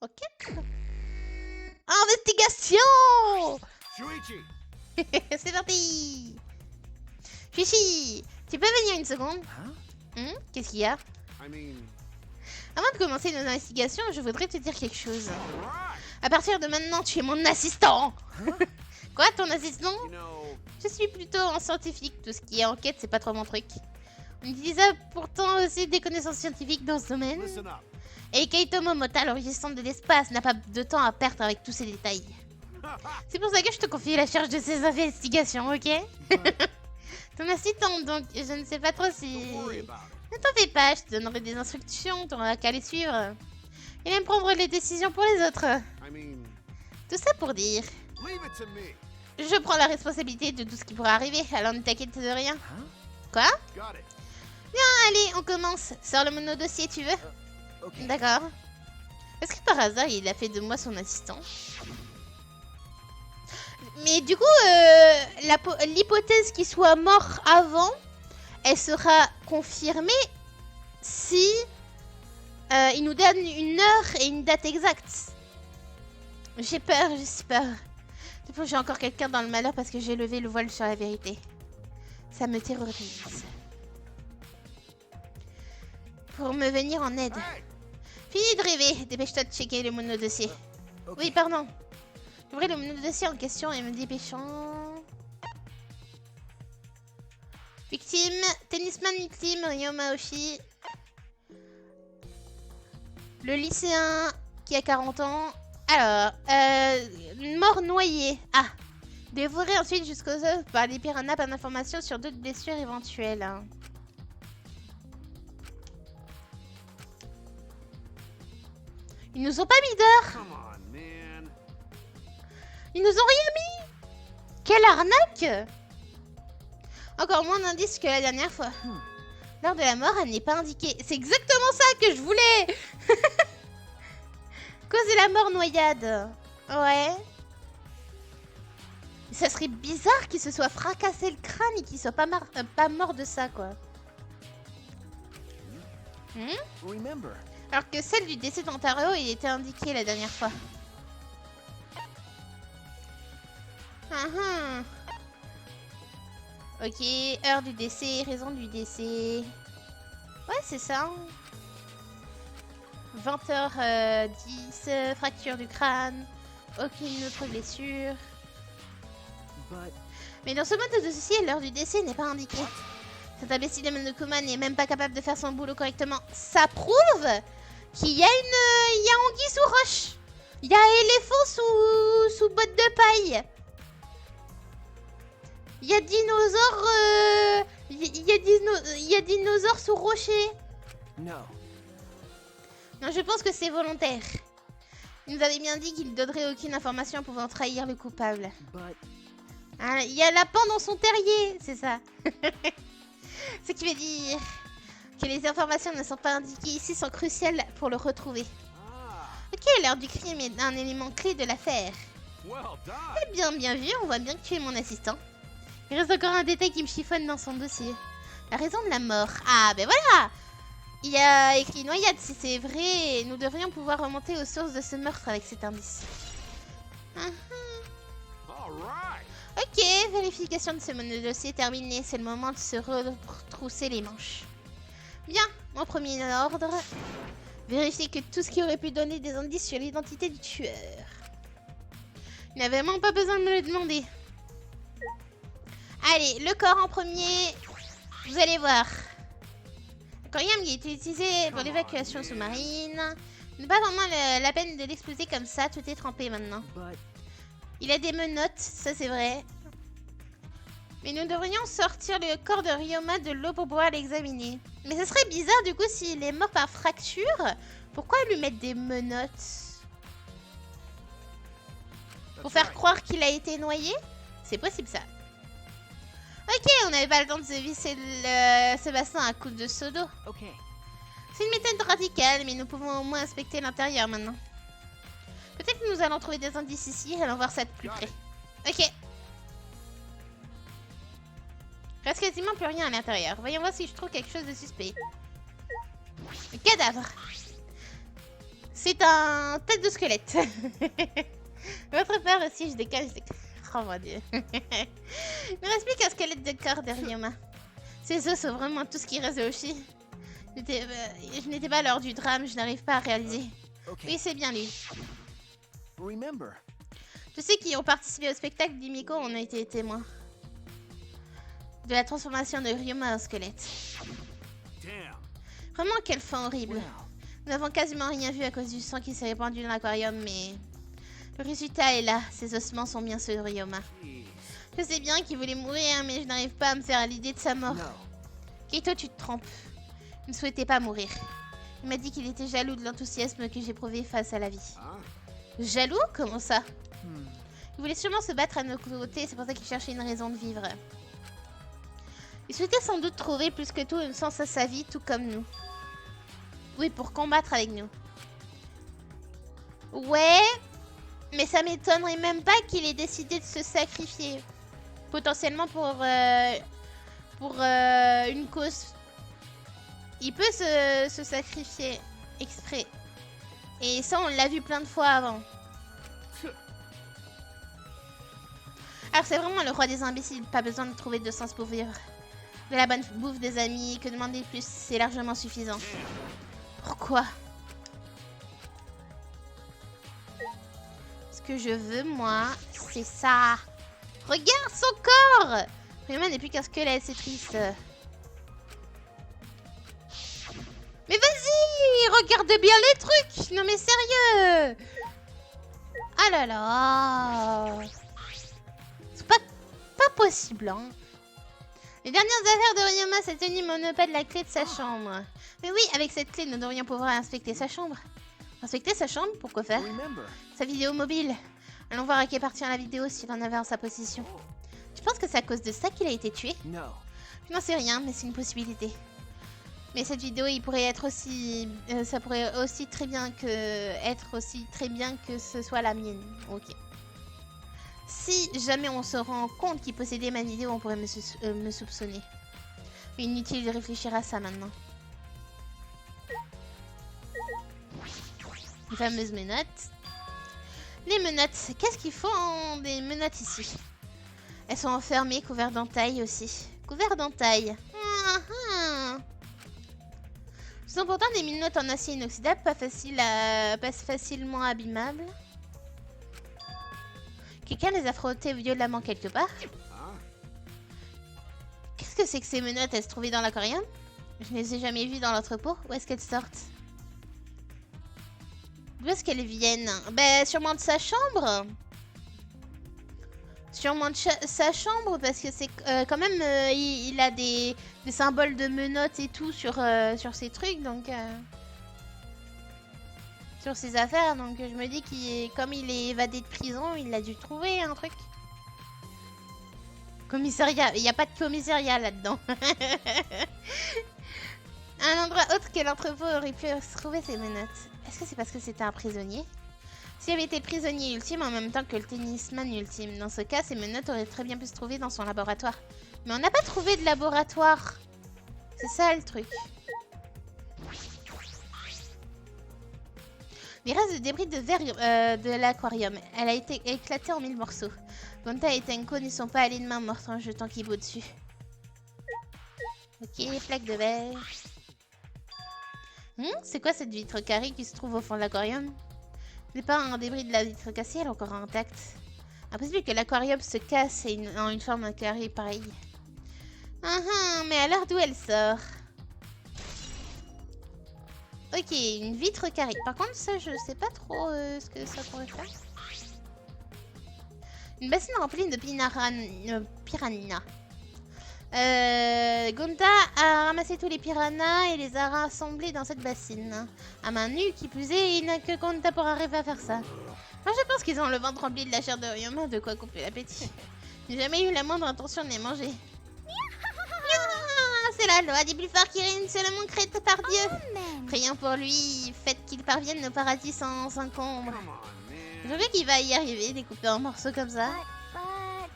Speaker 1: Enquête. Investigation.
Speaker 4: Shuichi!
Speaker 1: C'est parti. Fichi, tu peux venir une seconde?
Speaker 2: Huh?
Speaker 1: Qu'est-ce qu'il y a?
Speaker 4: I mean,
Speaker 1: Avant de commencer nos investigations, je voudrais te dire quelque chose.
Speaker 4: alright.
Speaker 1: À partir de maintenant, tu es mon assistant. Quoi, ton assistant?
Speaker 4: You know,
Speaker 1: Je suis plutôt en scientifique. Tout ce qui est enquête, c'est pas trop mon truc. On utilise pourtant aussi des connaissances scientifiques dans ce domaine.
Speaker 4: listen up.
Speaker 1: Et Kaito Momota, l'origine de l'espace, n'a pas de temps à perdre avec tous ces détails. C'est pour ça que je te confie la charge de ces investigations, ok? Ton assistant, donc, je ne sais pas trop si...
Speaker 4: Don't worry about it.
Speaker 1: Ne t'en fais pas, je te donnerai des instructions, t'auras qu'à les suivre. Et même prendre les décisions pour les autres.
Speaker 4: I mean,
Speaker 1: Tout ça pour dire...
Speaker 4: leave it to me.
Speaker 1: Je prends la responsabilité de tout ce qui pourrait arriver, alors ne t'inquiète de rien.
Speaker 2: Huh?
Speaker 1: Quoi?
Speaker 4: Got it.
Speaker 1: Allez, on commence. Sors le mono-dossier, tu veux?
Speaker 2: Okay.
Speaker 1: D'accord. Est-ce que par hasard, il a fait de moi son assistant? Mais du coup, l'hypothèse qu'il soit mort avant, elle sera confirmée si il nous donne une heure et une date exacte. J'ai peur, j'ai peur. Depuis que j'ai encore quelqu'un dans le malheur parce que j'ai levé le voile sur la vérité. Ça me terrorise. Pour me venir en aide.
Speaker 4: Hey,
Speaker 1: Fini de rêver, dépêche-toi de checker le mono-dossier.
Speaker 2: Okay.
Speaker 1: Oui, pardon. J'ouvrais le mono-dossier en question et me dépêchant. Victime, tennisman victime, Ryoma Oshi. Le lycéen qui a 40 ans. Alors, mort noyé. Ah, dévoré ensuite jusqu'aux œufs par des piranhas, pas d'informations sur d'autres blessures éventuelles. Hein. Ils nous ont pas mis d'heure.
Speaker 4: come on, man.
Speaker 1: Ils nous ont rien mis. Quelle arnaque. Encore moins d'indices que la dernière fois. L'heure de la mort, elle n'est pas indiquée. C'est exactement ça que je voulais. Cause de la mort noyade. Ouais. Ça serait bizarre qu'il se soit fracassé le crâne et qu'il soit pas mort de ça, quoi.
Speaker 2: Remember.
Speaker 1: Alors que celle du décès d'Ontario, il était indiqué la dernière fois. Ok, heure du décès, raison du décès. Ouais, c'est ça. 20h10, fracture du crâne. Aucune autre blessure.
Speaker 2: But
Speaker 1: Mais dans ce mode de dossier, l'heure du décès n'est pas indiquée. Cet imbécile de Monokuma n'est même pas capable de faire son boulot correctement. Ça prouve qu'il y a il y a anguille sous roche. Il y a éléphant sous botte de paille. Il y a dinosaure il y a dinosaure sous rocher.
Speaker 2: no.
Speaker 1: Non, je pense que c'est volontaire. Il nous avait bien dit qu'il ne donnerait aucune information pouvant trahir le coupable.
Speaker 2: But
Speaker 1: Ah, il y a lapin dans son terrier, c'est ça. Ce qui veut dire que les informations ne sont pas indiquées ici sont cruciales pour le retrouver.
Speaker 4: Ah,
Speaker 1: Ok, l'heure du crime est un élément clé de l'affaire.
Speaker 4: Well done.
Speaker 1: Eh bien, bien vu, on voit bien que tu es mon assistant. Il reste encore un détail qui me chiffonne dans son dossier. La raison de la mort. Ah, ben voilà! Il y a écrit noyade, si c'est vrai. Nous devrions pouvoir remonter aux sources de ce meurtre avec cet indice.
Speaker 4: All right.
Speaker 1: Ok, vérification de ce dossier terminée. C'est le moment de se retrousser les manches. Bien, mon premier ordre. Vérifier que tout ce qui aurait pu donner des indices sur l'identité du tueur. Il n'avait vraiment pas besoin de me le demander. Allez, le corps en premier. Vous allez voir. L'aquarium qui a été utilisé pour l'évacuation sous-marine. Il n'est pas vraiment la peine de l'exploser comme ça. Tout est trempé maintenant.
Speaker 2: But
Speaker 1: Il a des menottes, ça c'est vrai. Mais nous devrions sortir le corps de Ryoma de l'eau pour pouvoir l'examiner. Mais ce serait bizarre du coup s'il est mort par fracture. Pourquoi lui mettre des menottes? Pour
Speaker 4: That's
Speaker 1: faire
Speaker 4: right.
Speaker 1: croire qu'il a été noyé? C'est possible ça. Ok, on n'avait pas le temps de se visser ce bassin à coups de seau d'eau.
Speaker 2: okay.
Speaker 1: C'est une méthode radicale, mais nous pouvons au moins inspecter l'intérieur maintenant. Peut-être que nous allons trouver des indices ici, allons voir ça de plus près. Ok. Il reste quasiment plus rien à l'intérieur. Voyons voir si je trouve quelque chose de suspect. Un cadavre. C'est un tête de squelette. Votre peur aussi, je décale. Oh mon dieu. Il me reste plus qu'un squelette de corps de Ryoma. Ces os sont vraiment tout ce qui reste de Hoshi. Je n'étais pas à l'heure du drame, je n'arrive pas à réaliser.
Speaker 2: Okay.
Speaker 1: Oui, c'est bien lui.
Speaker 2: Remember.
Speaker 1: Tous ceux qui ont participé au spectacle d'Himiko ont été témoins de la transformation de Ryoma en squelette.
Speaker 4: Damn.
Speaker 1: Vraiment, quelle fin horrible.
Speaker 2: Well,
Speaker 1: Nous n'avons quasiment rien vu à cause du sang qui s'est répandu dans l'aquarium, mais le résultat est là. Ces ossements sont bien ceux de Ryoma.
Speaker 4: Jeez.
Speaker 1: Je sais bien qu'il voulait mourir, mais je n'arrive pas à me faire à l'idée de sa mort.
Speaker 2: no.
Speaker 1: Keito, tu te trompes. Il ne souhaitait pas mourir. Il m'a dit qu'il était jaloux de l'enthousiasme que j'éprouvais face à la vie.
Speaker 4: Huh?
Speaker 1: Jaloux? Comment ça?
Speaker 2: Hmm.
Speaker 1: Il voulait sûrement se battre à nos côtés, c'est pour ça qu'il cherchait une raison de vivre. Il souhaitait sans doute trouver plus que tout un sens à sa vie, tout comme nous. Oui, pour combattre avec nous. Ouais, mais ça m'étonnerait même pas qu'il ait décidé de se sacrifier. Potentiellement pour une cause. Il peut se sacrifier exprès. Et ça, on l'a vu plein de fois avant. Alors c'est vraiment le roi des imbéciles, pas besoin de trouver de sens pour vivre. De la bonne bouffe, des amis, que demander de plus, c'est largement suffisant. Pourquoi? Ce que je veux, moi, c'est ça. Regarde son corps! Ryoma n'est plus qu'un squelette, c'est triste. Mais vas-y, regarde bien les trucs! Non mais sérieux! Ah là là! C'est pas possible, hein. Les dernières affaires de Ryoma s'est tenu monopole de la clé de sa chambre. Mais oui, avec cette clé, nous devrions pouvoir inspecter sa chambre. Inspecter sa chambre? Pourquoi faire?
Speaker 2: Remember.
Speaker 1: Sa vidéo mobile. Allons voir à qui appartient la vidéo s'il en avait en sa possession. Tu penses que c'est à cause de ça qu'il a été tué?
Speaker 2: No.
Speaker 1: Je n'en sais rien, mais c'est une possibilité. Mais cette vidéo, il pourrait être aussi... ça pourrait aussi très bien que... être aussi très bien que ce soit la mienne. Ok. Si jamais on se rend compte qu'il possédait ma vidéo, on pourrait me soupçonner. Mais inutile de réfléchir à ça maintenant. Les fameuses menottes. Les menottes. Qu'est-ce qu'ils font des menottes ici? Elles sont enfermées, couvertes d'entailles aussi. Couvertes d'entailles. Ce sont pourtant des menottes en acier inoxydable, pas facilement abîmables. Quelqu'un les a frottées violemment quelque part.
Speaker 4: Huh?
Speaker 1: Qu'est-ce que c'est que ces menottes? Elles se trouvaient dans l'aquarium? Je ne les ai jamais vues dans l'entrepôt. Où est-ce qu'elles sortent? D'où est-ce qu'elles viennent? Ben, sûrement de sa chambre. Sûrement de sa chambre, parce que c'est quand même... il a des symboles de menottes et tout sur ses trucs, donc... sur ses affaires, donc je me dis comme il est évadé de prison, il a dû trouver un truc. Commissariat, il n'y a pas de commissariat là-dedans. Un endroit autre que l'entrepôt aurait pu se trouver ces menottes. Est-ce que c'est parce que c'était un prisonnier? S'il avait été prisonnier ultime en même temps que le tennisman ultime, dans ce cas, ces menottes auraient très bien pu se trouver dans son laboratoire. Mais on n'a pas trouvé de laboratoire. C'est ça le truc. Les restes de débris de verre de l'aquarium. Elle a été éclatée en 1000 morceaux. Gonta et Tenko n'y sont pas allés de main morte en jetant Kibo dessus. Ok, plaque de verre. C'est quoi cette vitre carrée qui se trouve au fond de l'aquarium? Ce n'est pas un débris de la vitre cassée, elle est encore intacte. Impossible que l'aquarium se casse en une forme carrée pareille. Mais alors d'où elle sort? Ok, une vitre carrée. Par contre, ça, je sais pas trop ce que ça pourrait faire. Une bassine remplie de piranha. Gonta a ramassé tous les piranhas et les a rassemblés dans cette bassine. À main nue, qui plus est, il n'a que Gonta pour arriver à faire ça. Moi, je pense qu'ils ont le ventre rempli de la chair de Ryoma, de quoi couper l'appétit. J'ai jamais eu la moindre intention de les manger. C'est la loi des plus forts qui règne sur le monde créé par Dieu. Prions pour lui, faites qu'il parvienne au paradis sans encombre.
Speaker 4: Come on, man.
Speaker 1: Je veux qu'il va y arriver, découpé en morceaux comme ça.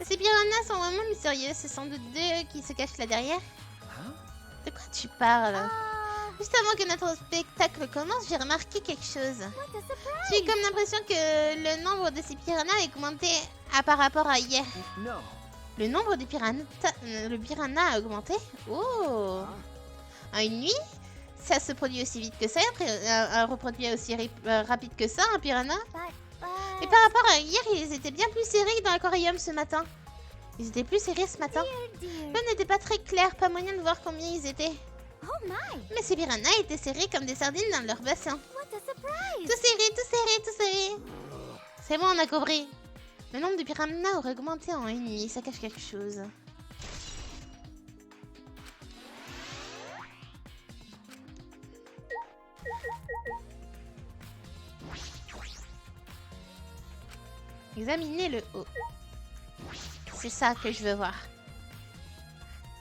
Speaker 1: Ces piranhas sont vraiment mystérieux, c'est sans doute d'eux qui se cachent là derrière. De quoi tu parles? Juste avant que notre spectacle commence, j'ai remarqué quelque chose. J'ai comme l'impression que le nombre de ces piranhas a augmenté par rapport à hier.
Speaker 2: No.
Speaker 1: Le nombre de piranhas, le piranha a augmenté? Oh! En une nuit? Ça se produit aussi vite que ça, un reproduit aussi rapide que ça, un piranha? Mais par rapport à hier, ils étaient bien plus serrés dans l'aquarium ce matin. Ils étaient plus serrés ce matin. L'eau n'était pas très claire, pas moyen de voir combien ils étaient. Mais ces piranhas étaient serrés comme des sardines dans leur bassin. Tout serré, tout serré, tout serré. C'est bon, on a compris. Le nombre de piranhas aurait augmenté en une nuit, ça cache quelque chose. Examinez le haut. C'est ça que je veux voir.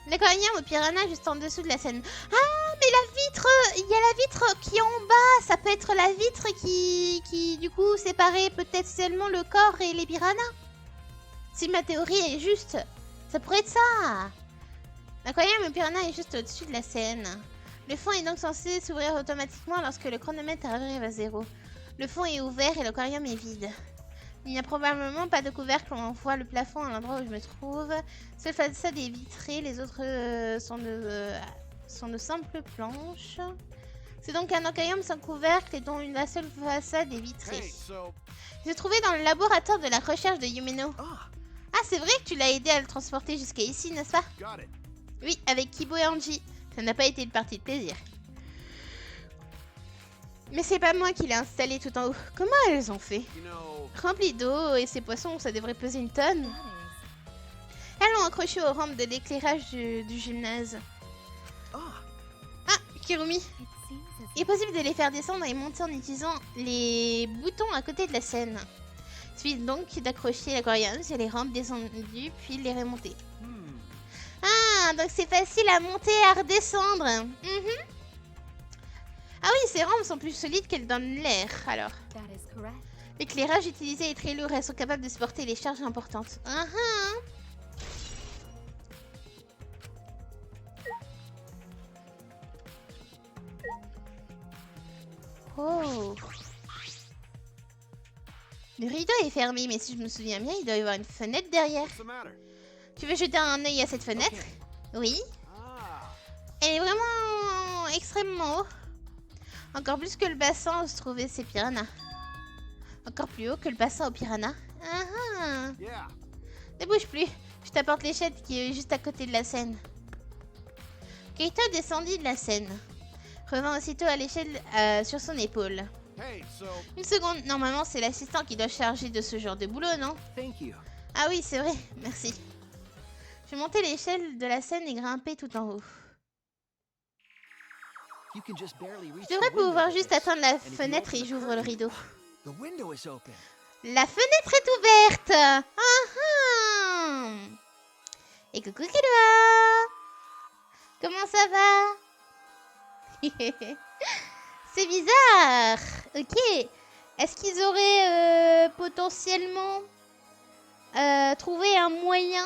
Speaker 1: L'aquarium au piranha juste en dessous de la scène. Ah, mais la vitre! Il y a la vitre qui est en bas. Ça peut être la vitre qui du coup, séparait peut-être seulement le corps et les piranhas. Si ma théorie est juste, ça pourrait être ça. L'aquarium au piranha est juste au-dessus de la scène. Le fond est donc censé s'ouvrir automatiquement lorsque le chronomètre arrive à 0. Le fond est ouvert et l'aquarium est vide. Il n'y a probablement pas de couvercle quand on voit le plafond à l'endroit où je me trouve. Seule façade est vitrée, les autres sont de simples planches. C'est donc un aquarium sans couvercle et dont la seule façade est vitrée.
Speaker 4: Hey, so
Speaker 1: Je l'ai trouvé dans le laboratoire de la recherche de Yumeno.
Speaker 2: Ah,
Speaker 1: Ah, c'est vrai que tu l'as aidé à le transporter jusqu'à ici, n'est-ce pas?
Speaker 4: got it.
Speaker 1: Oui, avec Kibo et Angie. Ça n'a pas été une partie de plaisir. Mais c'est pas moi qui l'ai installé tout en haut. Comment elles ont fait?
Speaker 4: You know,
Speaker 1: Rempli d'eau et ces poissons, ça devrait peser une tonne. Elles l'ont accroché aux rampes de l'éclairage du gymnase.
Speaker 2: ah,
Speaker 1: Ah, Kirumi.
Speaker 5: It seems as
Speaker 1: Il est possible de les faire descendre et monter en utilisant les boutons à côté de la scène. Il suffit donc d'accrocher l'aquarium sur les rampes descendues, puis les remonter. Ah, donc c'est facile à monter et à redescendre. Ah oui, ces rampes sont plus solides qu'elles donnent l'air, alors.
Speaker 5: that is correct.
Speaker 1: L'éclairage utilisé est très lourd et elles sont capables de supporter les charges importantes. Oh. Le rideau est fermé, mais si je me souviens bien, il doit y avoir une fenêtre derrière.
Speaker 4: what's the matter?
Speaker 1: Tu veux jeter un œil à cette fenêtre? Oui.
Speaker 4: Ah,
Speaker 1: Elle est vraiment extrêmement haut. Encore plus que le bassin où se trouvaient ces piranhas. Encore plus haut que le bassin aux piranhas.
Speaker 4: yeah.
Speaker 1: Ne bouge plus. Je t'apporte l'échelle qui est juste à côté de la scène. Keito descendit de la scène. Revint aussitôt à l'échelle sur son épaule.
Speaker 4: Hey, so
Speaker 1: Une seconde, normalement c'est l'assistant qui doit charger de ce genre de boulot, non?
Speaker 2: thank you.
Speaker 1: Ah oui, c'est vrai, merci. Je vais monter l'échelle de la scène et grimper tout en haut.
Speaker 2: You can just barely reach
Speaker 1: Je devrais
Speaker 2: the window
Speaker 1: pouvoir
Speaker 2: with
Speaker 1: juste
Speaker 2: this.
Speaker 1: atteindre la
Speaker 2: if you
Speaker 1: fenêtre
Speaker 2: open
Speaker 1: et
Speaker 2: the
Speaker 1: j'ouvre le rideau.
Speaker 2: The window is open.
Speaker 1: La fenêtre est ouverte. Et coucou Killua. Comment ça va? C'est bizarre. Ok. Est-ce qu'ils auraient potentiellement trouvé un moyen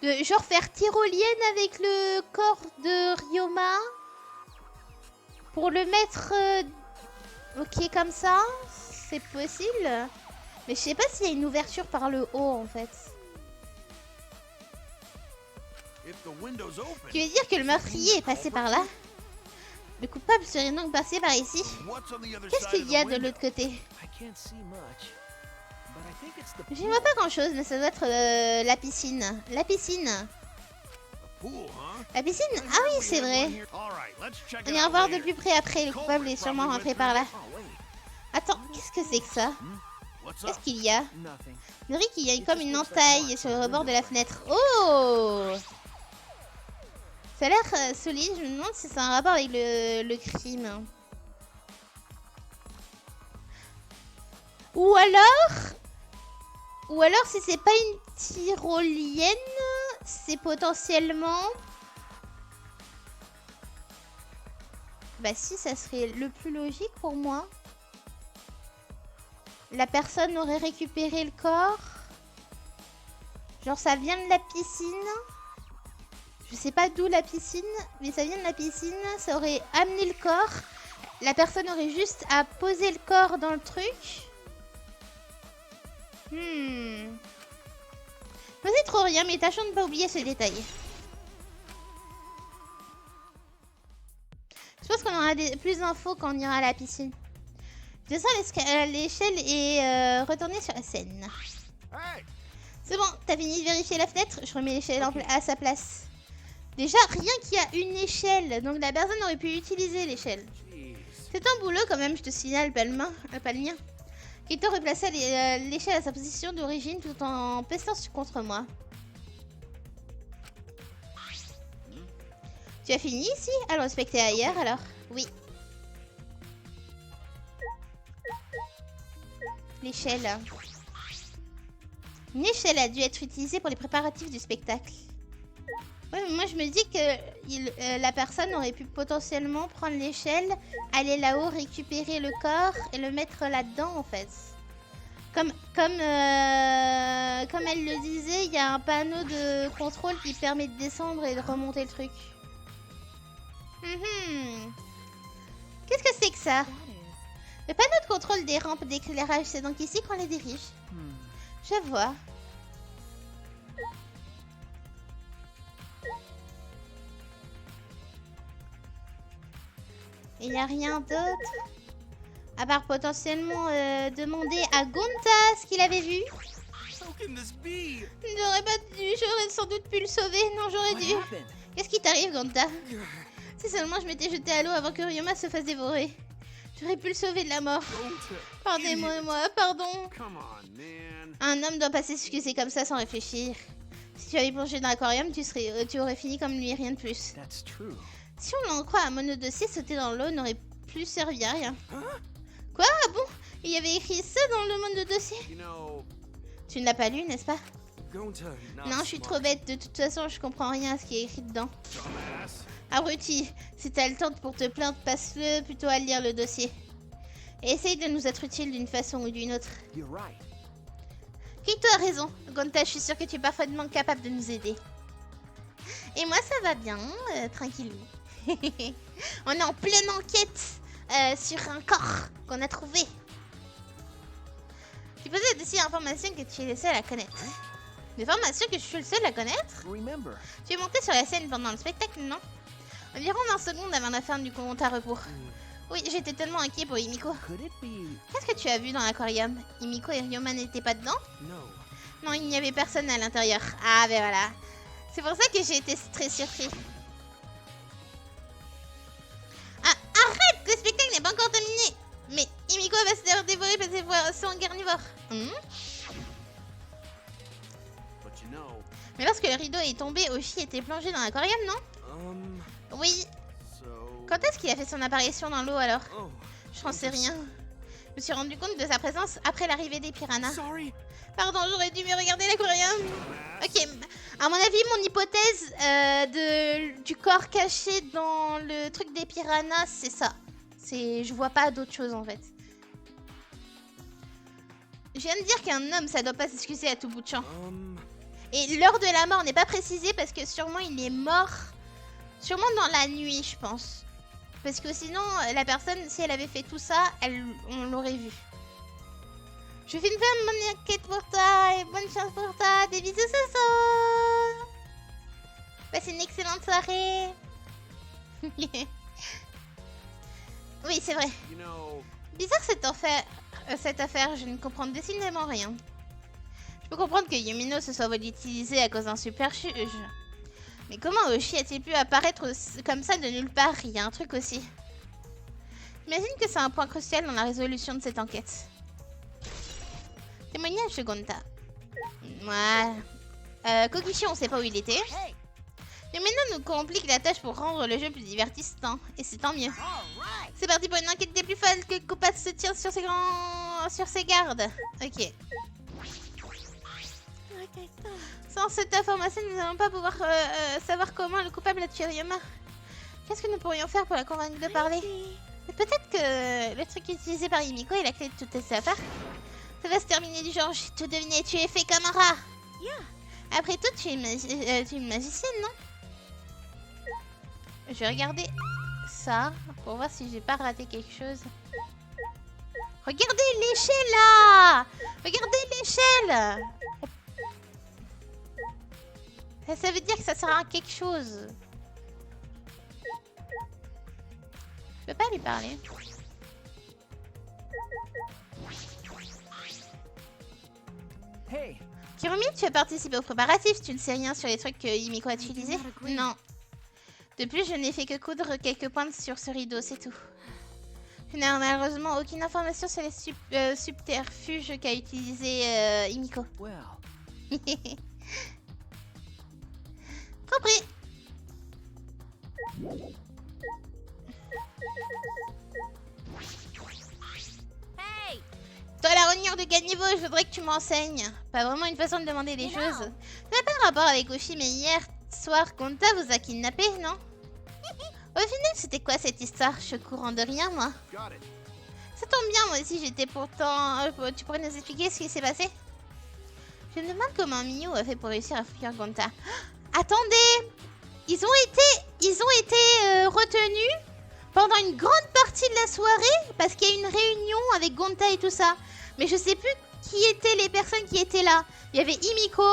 Speaker 1: de genre faire tyrolienne avec le corps de Ryoma pour le mettre ok comme ça? C'est possible. Mais je sais pas s'il y a une ouverture par le haut en fait.
Speaker 4: If the window's open,
Speaker 1: Tu veux dire que le meurtrier est passé par là? Le coupable serait donc passé par ici.
Speaker 4: what's on the other
Speaker 1: Qu'est-ce
Speaker 4: side
Speaker 1: qu'il
Speaker 4: of
Speaker 1: y a
Speaker 4: the
Speaker 1: de
Speaker 4: window?
Speaker 1: l'autre côté?
Speaker 2: I can't see much, but I think it's the
Speaker 1: Je ne vois pas grand chose, mais ça doit être la piscine. La piscine.
Speaker 4: A pool, huh?
Speaker 1: La piscine? Ah oui, c'est vrai.
Speaker 4: All right, let's check
Speaker 1: On
Speaker 4: it
Speaker 1: ira
Speaker 4: out
Speaker 1: voir de
Speaker 4: later.
Speaker 1: plus près après. Le coupable est sûrement rentré par là.
Speaker 2: Oh wait,
Speaker 1: Attends, qu'est-ce que c'est que ça?
Speaker 4: What's
Speaker 1: Qu'est-ce
Speaker 4: up?
Speaker 1: qu'il y a?
Speaker 2: nothing.
Speaker 1: On dirait qu'il y a comme une entaille sur le rebord de la fenêtre. Oh! Ça a l'air solide. Je me demande si c'est un rapport avec le crime. Ou alors si c'est pas une tyrolienne, c'est potentiellement... Bah si, ça serait le plus logique pour moi. La personne aurait récupéré le corps. Genre ça vient de la piscine. Je sais pas d'où la piscine, mais ça vient de la piscine. Ça aurait amené le corps. La personne aurait juste à poser le corps dans le truc. Je sais trop rien, mais tâchons de ne pas oublier ce détail. Je pense qu'on aura plus d'infos quand on ira à la piscine. Je descends l'échelle et retourner sur la scène.
Speaker 4: Hey,
Speaker 1: C'est bon, t'as fini de vérifier la fenêtre? Je remets l'échelle à sa place. Déjà, rien qu'il y a une échelle, donc la personne aurait pu utiliser l'échelle.
Speaker 2: Jeez.
Speaker 1: C'est un boulot quand même, je te signale, pas le mien. Keito replaça l'échelle à sa position d'origine tout en pestant contre moi. Tu as fini ici? Allons inspecter ailleurs alors. Oui. L'échelle. Une échelle a dû être utilisée pour les préparatifs du spectacle. Ouais, mais moi je me dis que la personne aurait pu potentiellement prendre l'échelle, aller là-haut, récupérer le corps et le mettre là-dedans en fait. Comme elle le disait, il y a un panneau de contrôle qui permet de descendre et de remonter le truc. Qu'est-ce que c'est que ça?
Speaker 5: That is.
Speaker 1: Le panneau de contrôle des rampes d'éclairage, c'est donc ici qu'on les dirige. Je vois. Il n'y a rien d'autre. À part potentiellement demander à Gonta ce qu'il avait vu.
Speaker 4: how can this be?
Speaker 1: J'aurais pas dû, j'aurais sans doute pu le sauver. Non, j'aurais
Speaker 2: What
Speaker 1: dû.
Speaker 2: happened?
Speaker 1: Qu'est-ce qui t'arrive, Gonta? Si seulement je m'étais jetée à l'eau avant que Ryoma se fasse dévorer. J'aurais pu le sauver de la mort. Pardonnez-moi, pardon.
Speaker 4: Come on, man.
Speaker 1: Un homme doit pas s'excuser comme ça sans réfléchir. Si tu avais plongé dans l'aquarium, tu aurais fini comme lui, rien de plus.
Speaker 2: That's true.
Speaker 1: Si on l'en croit à Monodossier, sauter dans l'eau n'aurait plus servi à rien. Quoi? Ah bon? Il y avait écrit ça dans le Monodossier?
Speaker 4: You know,
Speaker 1: Tu ne l'as pas lu, n'est-ce pas?
Speaker 2: Gonta, not
Speaker 1: Non, je suis
Speaker 2: smart.
Speaker 1: trop bête. De toute façon, je comprends rien à ce qui est écrit dedans.
Speaker 4: dumbass.
Speaker 1: Abruti, si t'as le temps pour te plaindre, passe-le plutôt à lire le dossier. Et essaye de nous être utile d'une façon ou d'une autre.
Speaker 2: You're right.
Speaker 1: Keito a raison. Gonta, je suis sûre que tu es parfaitement capable de nous aider. Et moi, ça va bien, tranquillou. On est en pleine enquête sur un corps qu'on a trouvé. Tu possèdes aussi l'information que tu es le seul à connaître. L'information que je suis le seul à connaître?
Speaker 2: Remember,
Speaker 1: Tu es monté sur la scène pendant le spectacle, non? Environ 20 secondes avant la fin du compte à rebours. Oui, j'étais tellement inquiet pour Himiko.
Speaker 2: could it be?
Speaker 1: Qu'est-ce que tu as vu dans l'aquarium? Himiko et Ryoma n'étaient pas dedans?
Speaker 2: No.
Speaker 1: Non, il n'y avait personne à l'intérieur. Ah, ben voilà. C'est pour ça que j'ai été très surpris. Ah, arrête! Le spectacle n'est pas encore terminé! Mais Himiko va se faire dévorer par ses poissons carnivores.
Speaker 4: But you know,
Speaker 1: Mais lorsque le rideau est tombé, Oshi était plongé dans l'aquarium, non? Oui.
Speaker 4: so...
Speaker 1: Quand est-ce qu'il a fait son apparition dans l'eau alors?
Speaker 2: Oh,
Speaker 1: J'en sais rien. me suis rendu compte de sa présence après l'arrivée des piranhas.
Speaker 4: Sorry.
Speaker 1: Pardon, j'aurais dû mieux regarder l'aquarium. Ok, à mon avis, mon hypothèse du corps caché dans le truc des piranhas, c'est ça. Je vois pas d'autre chose en fait. Je viens de dire qu'un homme, ça doit pas s'excuser à tout bout de champ. Et l'heure de la mort n'est pas précisée parce que sûrement il est mort. Sûrement dans la nuit, je pense. Parce que sinon, la personne, si elle avait fait tout ça, on l'aurait vu. Je fais une bonne enquête pour toi et bonne chance pour toi. Des bisous ce soir. Passe une excellente soirée. Oui, c'est vrai.
Speaker 4: You know,
Speaker 1: Bizarre cette affaire, je ne comprends décidément rien. Je peux comprendre que Yumino se soit volatilisé à cause d'un superfuge. Mais comment Oshi a-t-il pu apparaître comme ça de nulle part? Il y a un truc aussi. J'imagine que c'est un point crucial dans la résolution de cette enquête. Témoignage de Gonta. Ouais. Kokishi, on sait pas où il était. Yumino nous complique la tâche pour rendre le jeu plus divertissant. Et c'est tant mieux. C'est parti pour une enquête des plus folles que Copas se tire sur ses gardes. Ok. Sans cette information, nous n'allons pas pouvoir savoir comment le coupable a tué Ryoma. Qu'est-ce que nous pourrions faire pour la convaincre de parler? Peut-être que le truc utilisé par Himiko est la clé de toutes ces affaires. Ça va se terminer du genre, j'ai tout deviné, tu es fait comme un rat. Après tout, tu es une magicienne, non? Je vais regarder ça pour voir si j'ai pas raté quelque chose. Regardez l'échelle là! Regardez l'échelle! Ça veut dire que ça sert à quelque chose. Je peux pas lui parler.
Speaker 2: Hey,
Speaker 1: Kirumi, tu as participé aux préparatifs. Tu ne sais rien sur les trucs que Himiko a utilisés? Non. De plus, je n'ai fait que coudre quelques pointes sur ce rideau, c'est tout. Je n'ai malheureusement aucune information sur les subterfuges qu'a utilisé Himiko.
Speaker 2: well,
Speaker 1: Compris.
Speaker 3: Hey!
Speaker 1: Toi, la rognure de caniveau, je voudrais que tu m'enseignes. Pas vraiment une façon de demander des choses. Ça n'a pas de rapport avec Oshi, mais hier soir, Gonta vous a kidnappé, non? Au final, c'était quoi cette histoire? Je suis au courant de rien, moi.
Speaker 4: got it.
Speaker 1: Ça tombe bien, moi aussi, j'étais pourtant... tu pourrais nous expliquer ce qui s'est passé? Je me demande comment Miyu a fait pour réussir à fuir Gonta. Attendez! Ils ont été retenus pendant une grande partie de la soirée parce qu'il y a une réunion avec Gonta et tout ça. Mais je sais plus qui étaient les personnes qui étaient là. Il y avait Himiko,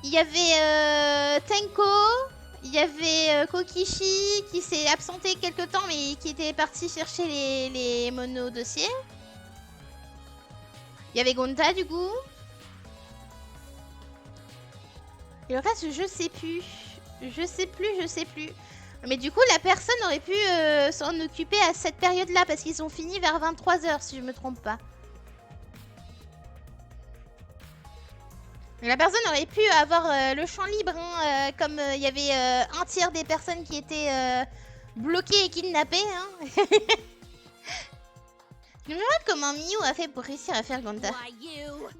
Speaker 1: il y avait Tenko, il y avait Kokishi qui s'est absenté quelque temps mais qui était parti chercher les mono-dossiers. Il y avait Gonta du coup. Et le reste, je sais plus. Je sais plus. Mais du coup, la personne aurait pu s'en occuper à cette période-là parce qu'ils ont fini vers 23 h si je me trompe pas. La personne aurait pu avoir le champ libre, hein, comme il y avait un tiers des personnes qui étaient bloquées et kidnappées. Hein. Je me demande comment Miyu a fait pour réussir à faire Gonta.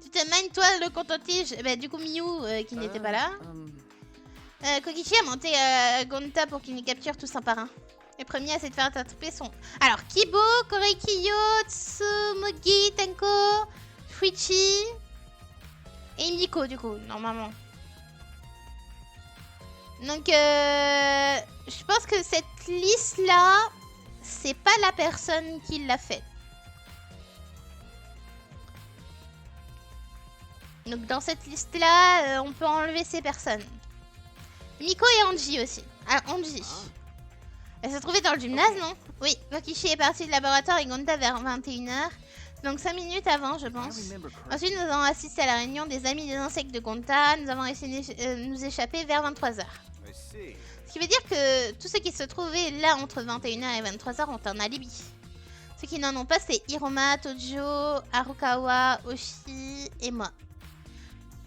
Speaker 1: Tu te mènes toi le compte-tige. Bah du coup Miyu qui n'était pas là. Kokichi a monté Gonta pour qu'il nous capture tous un par un. Le premier à s'être fait attraper son... Alors Kibo, Koreikiyo, Tsumogi, Tenko, Fuichi et Miko du coup, normalement. Donc je pense que cette liste là, c'est pas la personne qui l'a faite. Donc dans cette liste-là, on peut enlever ces personnes. Miko et Anji aussi. Ah, Anji. Elle se trouvait dans le gymnase, non? Oui, Kokishi est parti du laboratoire et Gonta vers 21 h. Donc 5 minutes avant, je pense. Ensuite, nous avons assisté à la réunion des amis des insectes de Gonta. Nous avons essayé de nous échapper vers 23 h. Ce qui veut dire que tous ceux qui se trouvaient là entre 21 h et 23 h ont un alibi. Ceux qui n'en ont pas, c'est Hiroma, Tojo, Harukawa, Oshi et moi.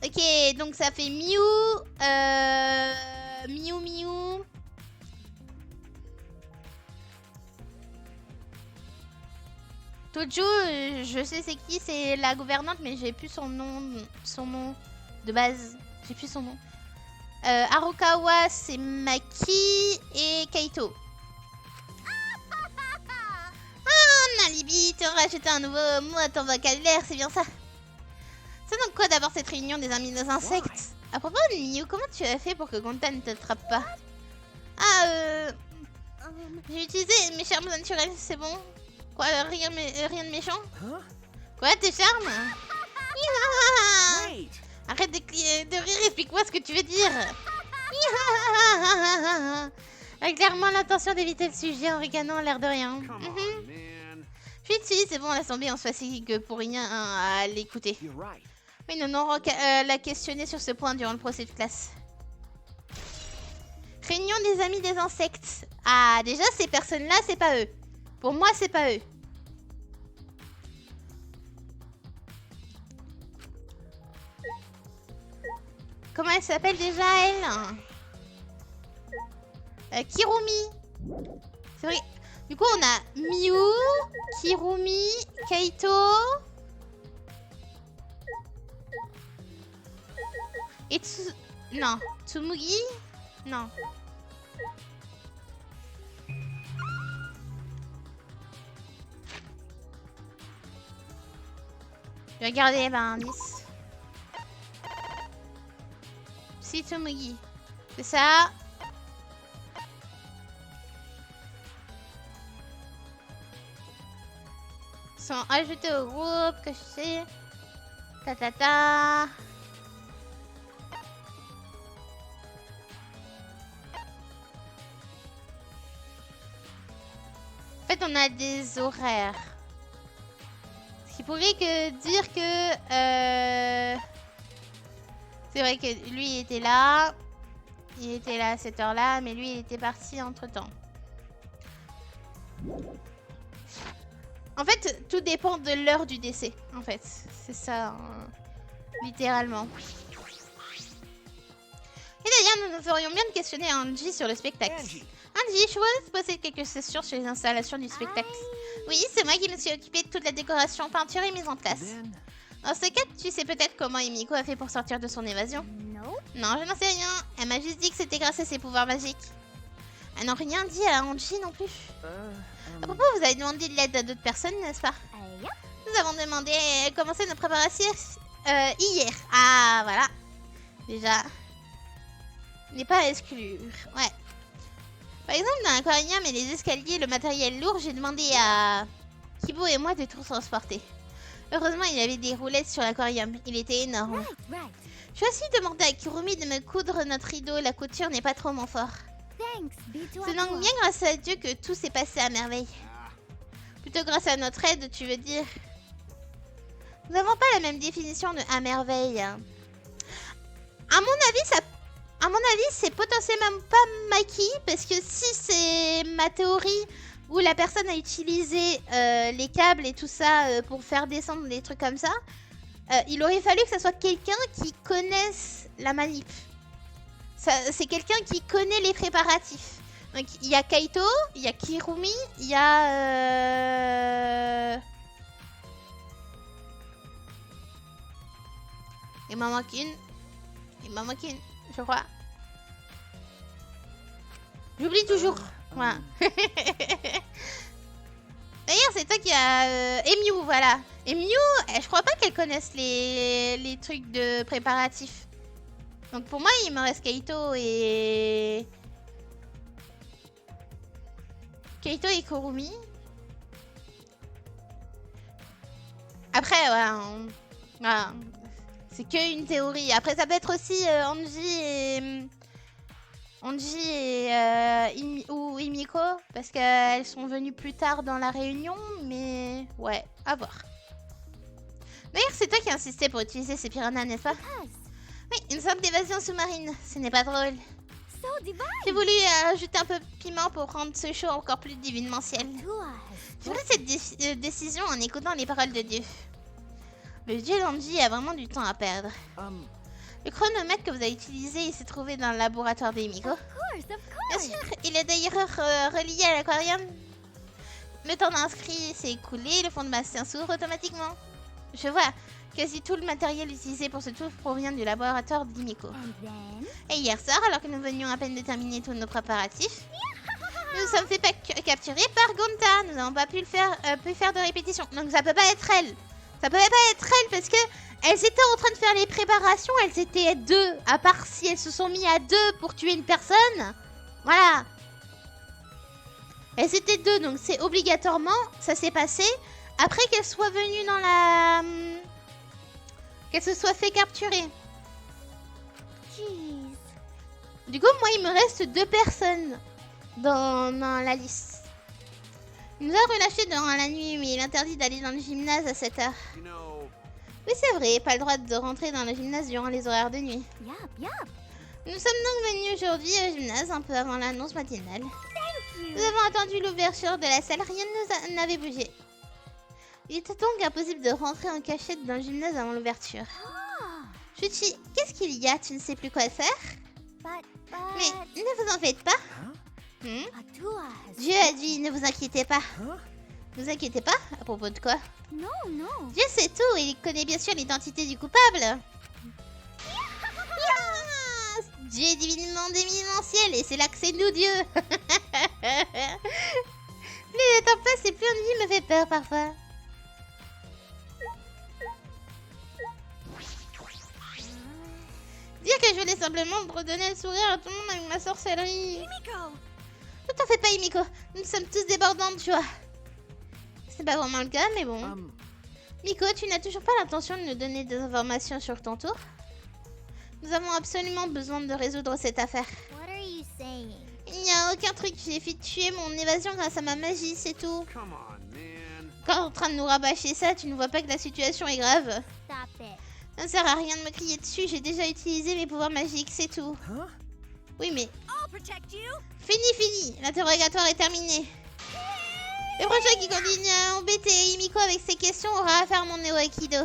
Speaker 1: Ok, donc ça fait Miyu, Miyu, Tojo, je sais c'est qui, c'est la gouvernante, mais j'ai plus son nom de base. J'ai plus son nom. Harukawa, c'est Maki et Kaito. Ah, Nalibi, tu as rajouté un nouveau mot à ton vocabulaire, c'est bien ça. C'est donc quoi d'abord cette réunion des amis des insectes? À propos de Miyu, comment tu as fait pour que Gonta ne te trappe pas? Ah, j'ai utilisé mes charmes naturels, c'est bon? Quoi, rien de méchant?
Speaker 2: Huh?
Speaker 1: Quoi, tes charmes? Hihahaha.
Speaker 4: Wait.
Speaker 1: Arrête de rire, explique-moi ce que tu veux dire. Hihahaha. Avec clairement l'intention d'éviter le sujet en ricanant l'air de rien.
Speaker 4: Come on, man.
Speaker 1: Puis si, c'est bon, laisse tomber, on se fatigue pour rien à l'écouter.
Speaker 2: You're right.
Speaker 1: Oui, nous n'aurons la questionner sur ce point durant le procès de classe. Réunion des amis des insectes. Ah, déjà, ces personnes-là, c'est pas eux. Pour moi, c'est pas eux. Comment elle s'appelle déjà, elle? Kirumi. C'est vrai. Du coup, on a Miyu, Kirumi, Kaito... Et non, Tsumugi? Non. Je vais regarder un indice. Si, Tsumugi. C'est ça. Ils sont ajoutés au groupe, que je sais. Ta. En fait, on a des horaires. Ce qui pourrait dire que... C'est vrai que lui, il était là. Il était là à cette heure-là, mais lui, il était parti entre-temps. En fait, tout dépend de l'heure du décès, en fait. C'est ça, littéralement. Et d'ailleurs, nous ferions bien de questionner Angie sur le spectacle.
Speaker 2: Angie.
Speaker 1: Angie, je voudrais te poser quelques questions sur les installations du spectacle. Oui, c'est moi qui me suis occupée de toute la décoration, peinture et mise en place.
Speaker 2: Then
Speaker 1: Dans ce cas, tu sais peut-être comment Emiko a fait pour sortir de son évasion?
Speaker 3: No.
Speaker 1: Non, je n'en sais rien. Elle m'a juste dit que c'était grâce à ses pouvoirs magiques. Elle n'a rien dit à Angie non plus. À propos, vous avez demandé de l'aide à d'autres personnes, n'est-ce pas?
Speaker 3: Yeah.
Speaker 1: Nous avons demandé commencer nos préparations hier. Ah, voilà. Déjà. N'est pas à exclure. Ouais. Par exemple, dans l'aquarium et les escaliers, le matériel lourd, j'ai demandé à Kibo et moi de tout transporter. Heureusement, il y avait des roulettes sur l'aquarium. Il était énorme.
Speaker 3: Right.
Speaker 1: Je aussi demandé à Kurumi de me coudre notre rideau. La couture n'est pas trop mon fort.
Speaker 3: Thanks.
Speaker 1: C'est donc bien grâce à Dieu que tout s'est passé à merveille. Plutôt grâce à notre aide, tu veux dire? Nous n'avons pas la même définition de à merveille. À mon avis, c'est potentiellement pas Maki, parce que si c'est ma théorie où la personne a utilisé les câbles et tout ça pour faire descendre des trucs comme ça, il aurait fallu que ça soit quelqu'un qui connaisse la manip. C'est quelqu'un qui connaît les préparatifs. Donc il y a Kaito, il y a Kirumi, il y a... Il m'en manque une. Il m'en manque une, je crois. J'oublie toujours. Voilà. D'ailleurs, c'est toi qui as... Emiu, voilà. Emiu, je crois pas qu'elle connaisse les trucs de préparatifs. Donc pour moi, il me reste Kaito et... Kaito et Kurumi. Après, voilà. Voilà. C'est que une théorie. Après, ça peut être aussi Angie et ou Himiko, parce qu'elles sont venues plus tard dans la réunion, mais ouais, à voir. D'ailleurs, c'est toi qui insistais pour utiliser ces piranhas, n'est-ce pas? Oui, une sorte d'évasion sous-marine. Ce n'est pas drôle.
Speaker 3: So divine.
Speaker 1: J'ai voulu ajouter un peu de piment pour rendre ce show encore plus divinementiel. J'ai pris cette décision en écoutant les paroles de Dieu. Le dieu Lanji a vraiment du temps à perdre. Le chronomètre que vous avez utilisé, il s'est trouvé dans le laboratoire des Himiko.
Speaker 3: Of course.
Speaker 1: Bien sûr, il est d'ailleurs relié à l'aquarium. Le temps d'inscrit s'est écoulé, le fond de masse s'ouvre automatiquement. Je vois, quasi tout le matériel utilisé pour ce tour provient du laboratoire d'Himiko.
Speaker 3: And then...
Speaker 1: Et hier soir, alors que nous venions à peine de terminer tous nos préparatifs, nous nous sommes fait capturer par Gonta. Nous n'avons pas pu faire de répétition. Donc ça peut pas être elle. Ça pouvait pas être elle parce que elles étaient en train de faire les préparations. Elles étaient deux. À part si elles se sont mis à deux pour tuer une personne. Voilà. Elles étaient deux. Donc c'est obligatoirement, ça s'est passé après qu'elles soient venues dans la... qu'elles se soient fait capturer.
Speaker 3: Jeez.
Speaker 1: Du coup, moi, il me reste 2 personnes dans la liste. Il nous a relâchés durant la nuit, mais il est interdit d'aller dans le gymnase à 7 heures.
Speaker 4: You know,
Speaker 1: Oui, c'est vrai, pas le droit de rentrer dans le gymnase durant les horaires de nuit.
Speaker 3: Yup.
Speaker 1: Nous sommes donc venus aujourd'hui au gymnase un peu avant l'annonce matinale.
Speaker 3: Thank you.
Speaker 1: Nous avons attendu l'ouverture de la salle, rien n'avait bougé. Il était donc impossible de rentrer en cachette dans le gymnase avant l'ouverture.
Speaker 3: Ah,
Speaker 1: Chuchi, qu'est-ce qu'il y a? Tu ne sais plus quoi faire?
Speaker 3: but...
Speaker 1: Mais ne vous en faites pas.
Speaker 3: Atua has...
Speaker 1: Dieu a dit, ne vous inquiétez pas. Ne vous inquiétez pas? À propos de quoi?
Speaker 3: No.
Speaker 1: Dieu sait tout, il connaît bien sûr l'identité du coupable. Yes! Dieu est divinement démentiel et c'est là que c'est nous Dieu. Plus le temps passe et plus on me fait peur parfois. Dire que je voulais simplement redonner le sourire à tout le monde avec ma sorcellerie.
Speaker 3: Himiko!
Speaker 1: Ne t'en fais pas, Himiko. Nous sommes tous débordants de joie. C'est pas vraiment le cas, mais bon. Miko, tu n'as toujours pas l'intention de nous donner des informations sur ton tour? Nous avons absolument besoin de résoudre cette affaire.
Speaker 3: What are you saying?
Speaker 1: Il n'y a aucun truc. J'ai fait tuer mon évasion grâce à ma magie, c'est tout.
Speaker 4: come on, man.
Speaker 1: Quand tu es en train de nous rabâcher ça, tu ne vois pas que la situation est grave.
Speaker 3: Stop it.
Speaker 1: Ça ne sert à rien de me crier dessus. J'ai déjà utilisé mes pouvoirs magiques, c'est tout. Oui, mais...
Speaker 3: I'll protect you!
Speaker 1: Fini. L'interrogatoire est terminé. Le prochain qui continue à embêter Himiko avec ses questions aura affaire à mon Neo Aikido.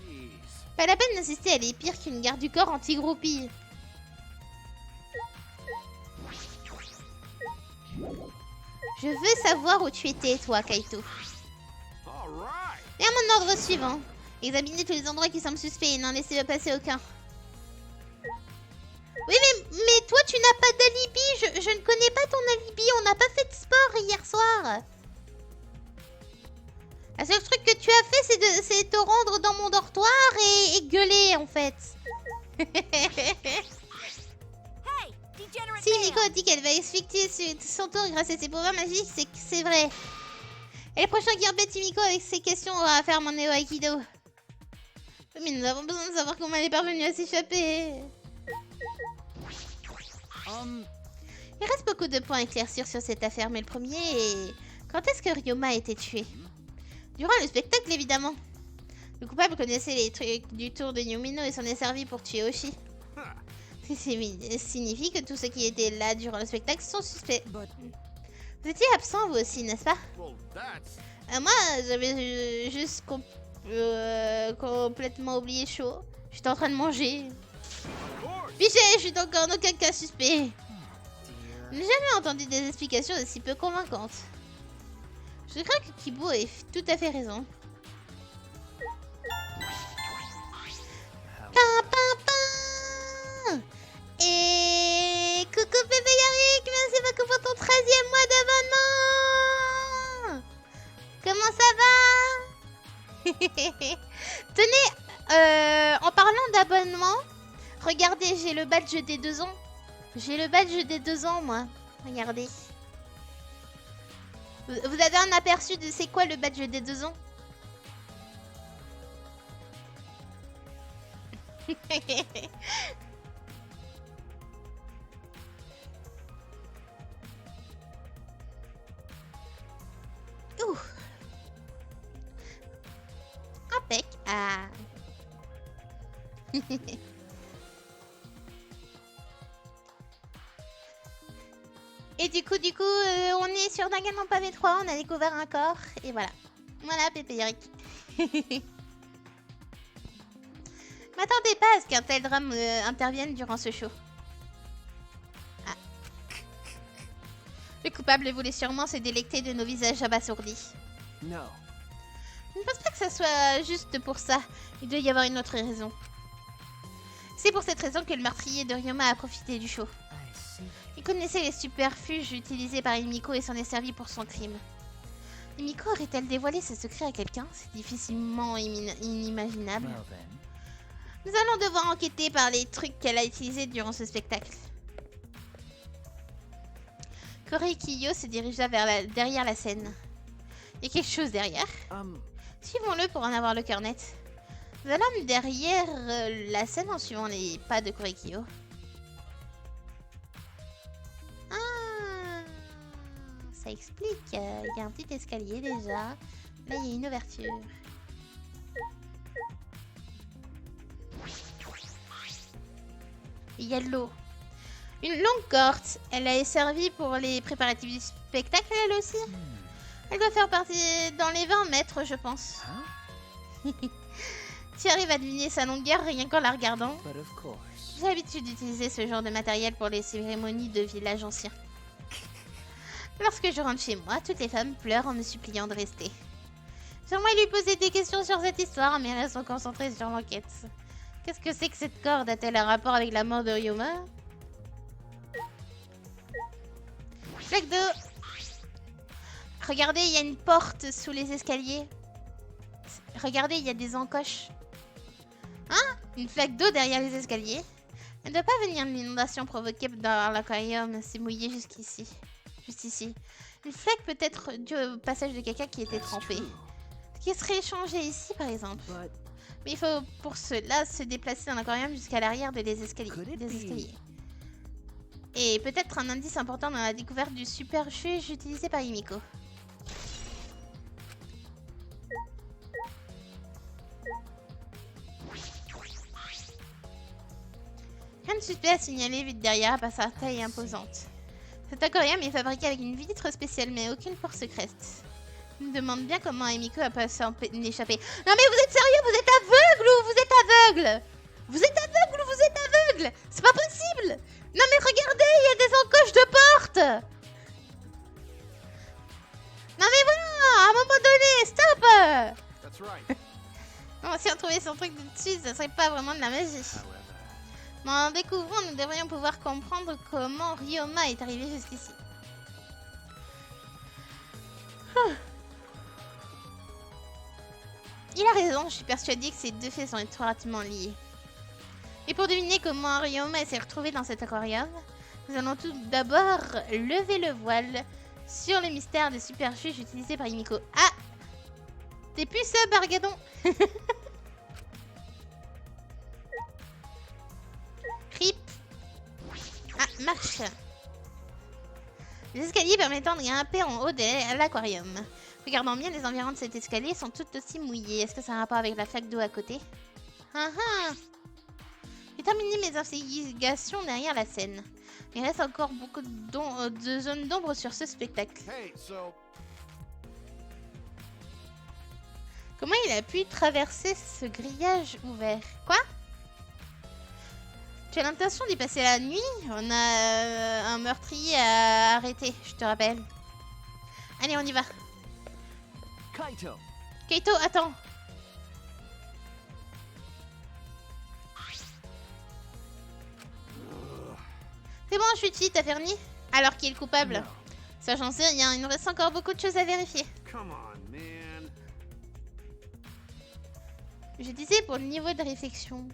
Speaker 4: Jeez.
Speaker 1: Pas la peine d'insister, elle est pire qu'une garde du corps anti-groupie. Je veux savoir où tu étais, toi, Kaito.
Speaker 4: All right.
Speaker 1: Et à mon ordre suivant. Examinez tous les endroits qui semblent suspects et n'en laissez passer aucun. Oui, mais toi, tu n'as pas d'alibi. Je ne connais pas ton alibi. On n'a pas fait de sport hier soir. Le seul truc que tu as fait, c'est te rendre dans mon dortoir et gueuler, en fait.
Speaker 3: Hey, degenerate
Speaker 1: Si
Speaker 3: male!
Speaker 1: Nico dit qu'elle va expliquer son tour grâce à ses pouvoirs magiques, c'est que c'est vrai. Et le prochain qui embête Himiko avec ses questions aura affaire à mon Neo Aikido. Mais nous avons besoin de savoir comment elle est parvenue à s'échapper. Il reste beaucoup de points à éclaircir sur cette affaire, mais le premier est... Quand est-ce que Ryoma a été tué? Durant le spectacle, évidemment. Le coupable connaissait les trucs du tour de Yumino et s'en est servi pour tuer Oshi. Ce qui signifie que tous ceux qui étaient là durant le spectacle sont suspects. Vous étiez absent vous aussi, n'est-ce pas?
Speaker 4: Well, that's...
Speaker 1: Moi, j'avais juste complètement oublié chaud. J'étais en train de manger.
Speaker 4: Of course.
Speaker 1: Puis je suis donc en aucun cas suspect. Je n'ai jamais entendu des explications aussi peu convaincantes. Je crains que Kibo ait tout à fait raison. Pam, pam, pam. Et coucou bébé Yarick, merci beaucoup pour ton 13e mois d'abonnement. Comment ça va? Tenez, en parlant d'abonnement, regardez, j'ai le badge des 2 ans. J'ai le badge des 2 ans, moi. Regardez. Vous avez un aperçu de c'est quoi le badge des 2 ans? Ouh. Impec. Ah. Et du coup, on est sur Danganronpa Pavé 3, on a découvert un corps, et voilà. Voilà, Pépé Eric. M'attendez pas à ce qu'un tel drame intervienne durant ce show. Ah. Le coupable voulait sûrement se délecter de nos visages abasourdis.
Speaker 2: No.
Speaker 1: Je ne pense pas que ça soit juste pour ça. Il doit y avoir une autre raison. C'est pour cette raison que le meurtrier de Ryoma a profité du show.
Speaker 2: I see.
Speaker 1: Il connaissait les superfuges utilisés par Himiko et s'en est servi pour son crime. Himiko aurait-elle dévoilé ce secret à quelqu'un? C'est difficilement inimaginable.
Speaker 2: Well then.
Speaker 1: Nous allons devoir enquêter par les trucs qu'elle a utilisés durant ce spectacle. Korei Kiyo se dirigea derrière la scène. Il y a quelque chose derrière. Suivons-le pour en avoir le cœur net. Nous allons derrière la scène en suivant les pas de Korei Kiyo. Ah, ça explique. Il y a un petit escalier déjà. Là, il y a une ouverture. Il y a de l'eau. Une longue corde. Elle a servi pour les préparatifs du spectacle, elle aussi. Elle doit faire partie dans les 20 mètres, je pense. Tu arrives à deviner sa longueur rien qu'en la regardant.
Speaker 2: But of course.
Speaker 1: J'ai l'habitude d'utiliser ce genre de matériel pour les cérémonies de village anciens. Lorsque je rentre chez moi, toutes les femmes pleurent en me suppliant de rester. J'aimerais lui poser des questions sur cette histoire, mais elles sont concentrées sur l'enquête. Qu'est-ce que c'est que cette corde? A-t-elle un rapport avec la mort de Ryoma? Flaque d'eau. Regardez, il y a une porte sous les escaliers. Regardez, il y a des encoches. Hein? Une flaque d'eau derrière les escaliers. Elle ne doit pas venir de l'inondation provoquée dans l'aquarium. C'est mouillé jusqu'ici. Juste ici. Une flaque peut être due au passage de quelqu'un qui était trempé. Qui serait échangé ici, par exemple. Mais il faut pour cela se déplacer dans l'aquarium jusqu'à l'arrière des escaliers. Et peut-être un indice important dans la découverte du superfuge utilisé par Himiko. Rien de suspect à signaler vite derrière par sa taille imposante. Cet aquarium est fabriqué avec une vitre spéciale mais aucune porte secrète. Je me demande bien comment Himiko a pas s'en échapper. Non mais vous êtes sérieux? Vous êtes aveugle ou vous êtes aveugle? Vous êtes aveugle ou vous êtes aveugle? C'est pas possible! Non mais regardez, il y a des encoches de porte! Non mais voilà, à un moment donné, stop!
Speaker 4: That's right.
Speaker 1: Bon, si on trouvait son truc de dessus, ça serait pas vraiment de la magie. Mais en découvrant, nous devrions pouvoir comprendre comment Ryoma est arrivé jusqu'ici. Il a raison, je suis persuadée que ces deux faits sont étroitement liés. Et pour deviner comment Ryoma s'est retrouvé dans cet aquarium, nous allons tout d'abord lever le voile sur le mystère des superfuges utilisés par Himiko. Ah! T'es plus ça, Bargadon! Rip! Ah, marche! Les escaliers permettant de grimper en haut de l'aquarium. Regardons bien, les environs de cet escalier sont tout aussi mouillés. Est-ce que ça a un rapport avec la flaque d'eau à côté? Ah ah! J'ai terminé mes investigations derrière la scène. Il reste encore beaucoup de zones d'ombre sur ce spectacle.
Speaker 4: Hey, so
Speaker 1: Comment il a pu traverser ce grillage ouvert? Quoi? Tu as l'intention d'y passer la nuit? On a un meurtrier à arrêter, je te rappelle. Allez, on y va.
Speaker 2: Kaito.
Speaker 1: Kaito, attends. C'est bon, je suis cheat, t'as verni? Alors qui est le coupable?
Speaker 2: No.
Speaker 1: Ça, j'en sais rien, il nous reste encore beaucoup de choses à vérifier.
Speaker 4: come on, man.
Speaker 1: Je disais pour le niveau de réflexion.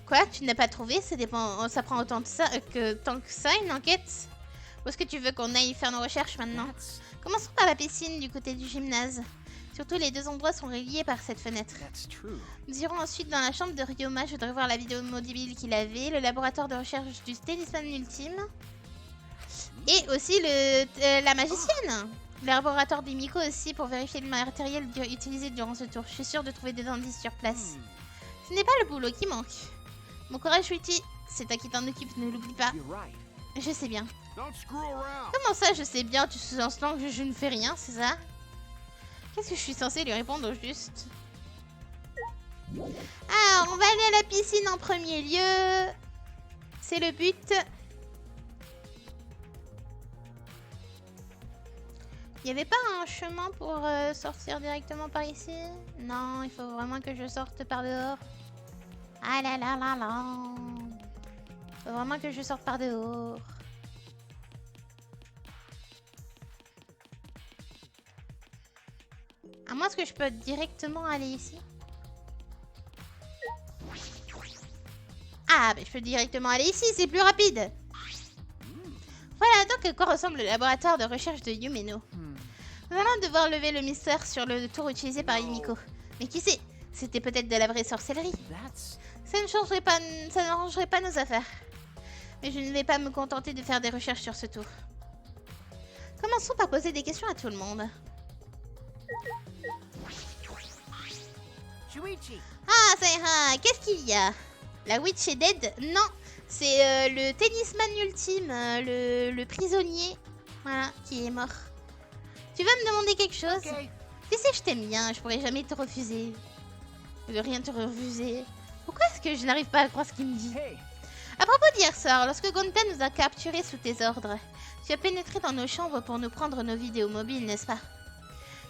Speaker 1: Quoi? Tu n'as pas trouvé? Ça dépend. Ça prend autant de ça tant que ça, une enquête? Où est-ce que tu veux qu'on aille faire nos recherches maintenant?
Speaker 2: That's
Speaker 1: Commençons par la piscine du côté du gymnase. Surtout, les deux endroits sont reliés par cette fenêtre.
Speaker 2: true.
Speaker 1: Nous irons ensuite dans la chambre de Ryoma. Je voudrais voir la vidéo mobile qu'il avait, le laboratoire de recherche du talisman ultime. Et aussi la magicienne. Le laboratoire d'Himiko aussi pour vérifier le matériel utilisé durant ce tour. Je suis sûre de trouver des indices sur place. Ce n'est pas le boulot qui manque. Mon courage, Sweetie. C'est toi qui t'en occupe, ne l'oublie pas.
Speaker 2: You're right.
Speaker 1: Je sais bien.
Speaker 4: Don't screw around.
Speaker 1: Comment ça, je sais bien? Tu sous-entends que je ne fais rien, c'est ça? Qu'est-ce que je suis censée lui répondre au juste? Alors, On va aller à la piscine en premier lieu. C'est le but. Il n'y avait pas un chemin pour sortir directement par ici? Non, il faut vraiment que je sorte par dehors. Ah là là là là. Il faut vraiment que je sorte par dehors. À moins que je peux directement aller ici. Ah, bah je peux directement aller ici, c'est plus rapide. Voilà donc à quoi ressemble le laboratoire de recherche de Yumeno. Nous allons devoir lever le mystère sur le tour utilisé par Himiko. Mais qui sait, c'était peut-être de la vraie sorcellerie. Ça ne changerait pas, ça n'arrangerait pas nos affaires. Mais je ne vais pas me contenter de faire des recherches sur ce tour. Commençons par poser des questions à tout le monde.
Speaker 2: Shuichi.
Speaker 1: Ah, ça ira. Qu'est-ce qu'il y a? La witch est dead? Non, c'est le tennisman ultime, le prisonnier, voilà, qui est mort. Tu vas me demander quelque chose?
Speaker 2: Okay.
Speaker 1: Tu sais, je t'aime bien, je pourrais jamais te refuser. De rien te refuser. Pourquoi est-ce que je n'arrive pas à croire ce qu'il me dit?
Speaker 2: Hey.
Speaker 1: À propos d'hier soir, lorsque Gonta nous a capturés sous tes ordres, tu as pénétré dans nos chambres pour nous prendre nos vidéos mobiles, n'est-ce pas?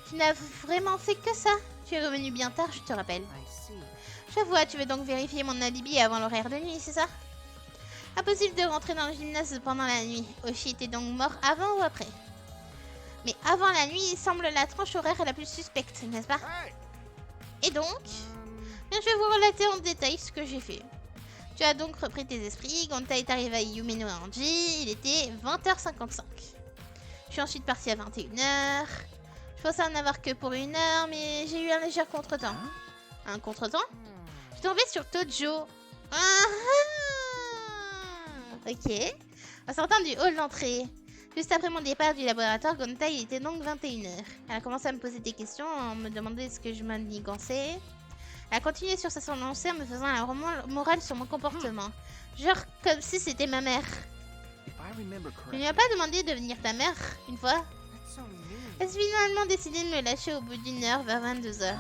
Speaker 1: Tu n'as vraiment fait que ça. Tu es revenu bien tard, je te rappelle.
Speaker 2: I see.
Speaker 1: Je vois, tu veux donc vérifier mon alibi avant l'horaire de nuit, c'est ça? Impossible de rentrer dans le gymnase pendant la nuit. Oshi était donc mort avant ou après? Mais avant la nuit, semble la tranche horaire la plus suspecte, n'est-ce pas?
Speaker 4: Hey!
Speaker 1: Et donc, je vais vous relater en détail ce que j'ai fait. Tu as donc repris tes esprits, Gonta est arrivé à Yumeno Anji, il était 20h55. Je suis ensuite partie à 21h. Je pensais en avoir que pour 1 heure, mais j'ai eu un léger contretemps. Un contretemps? Je suis tombée sur Tojo. Ah, ok. En sortant du hall d'entrée. Juste après mon départ du laboratoire, Gonta, il était donc 21h. Elle a commencé à me poser des questions, en me demandant ce que je manigançais. Elle a continué sur sa lancée en me faisant la morale sur mon comportement. Genre comme si c'était ma mère.
Speaker 2: If I remember
Speaker 1: Je
Speaker 2: correctly,
Speaker 1: lui ai pas demandé de devenir ta mère, une fois.
Speaker 2: that's so mean.
Speaker 1: Elle a finalement décidé de me lâcher au bout d'1 heure vers 22h.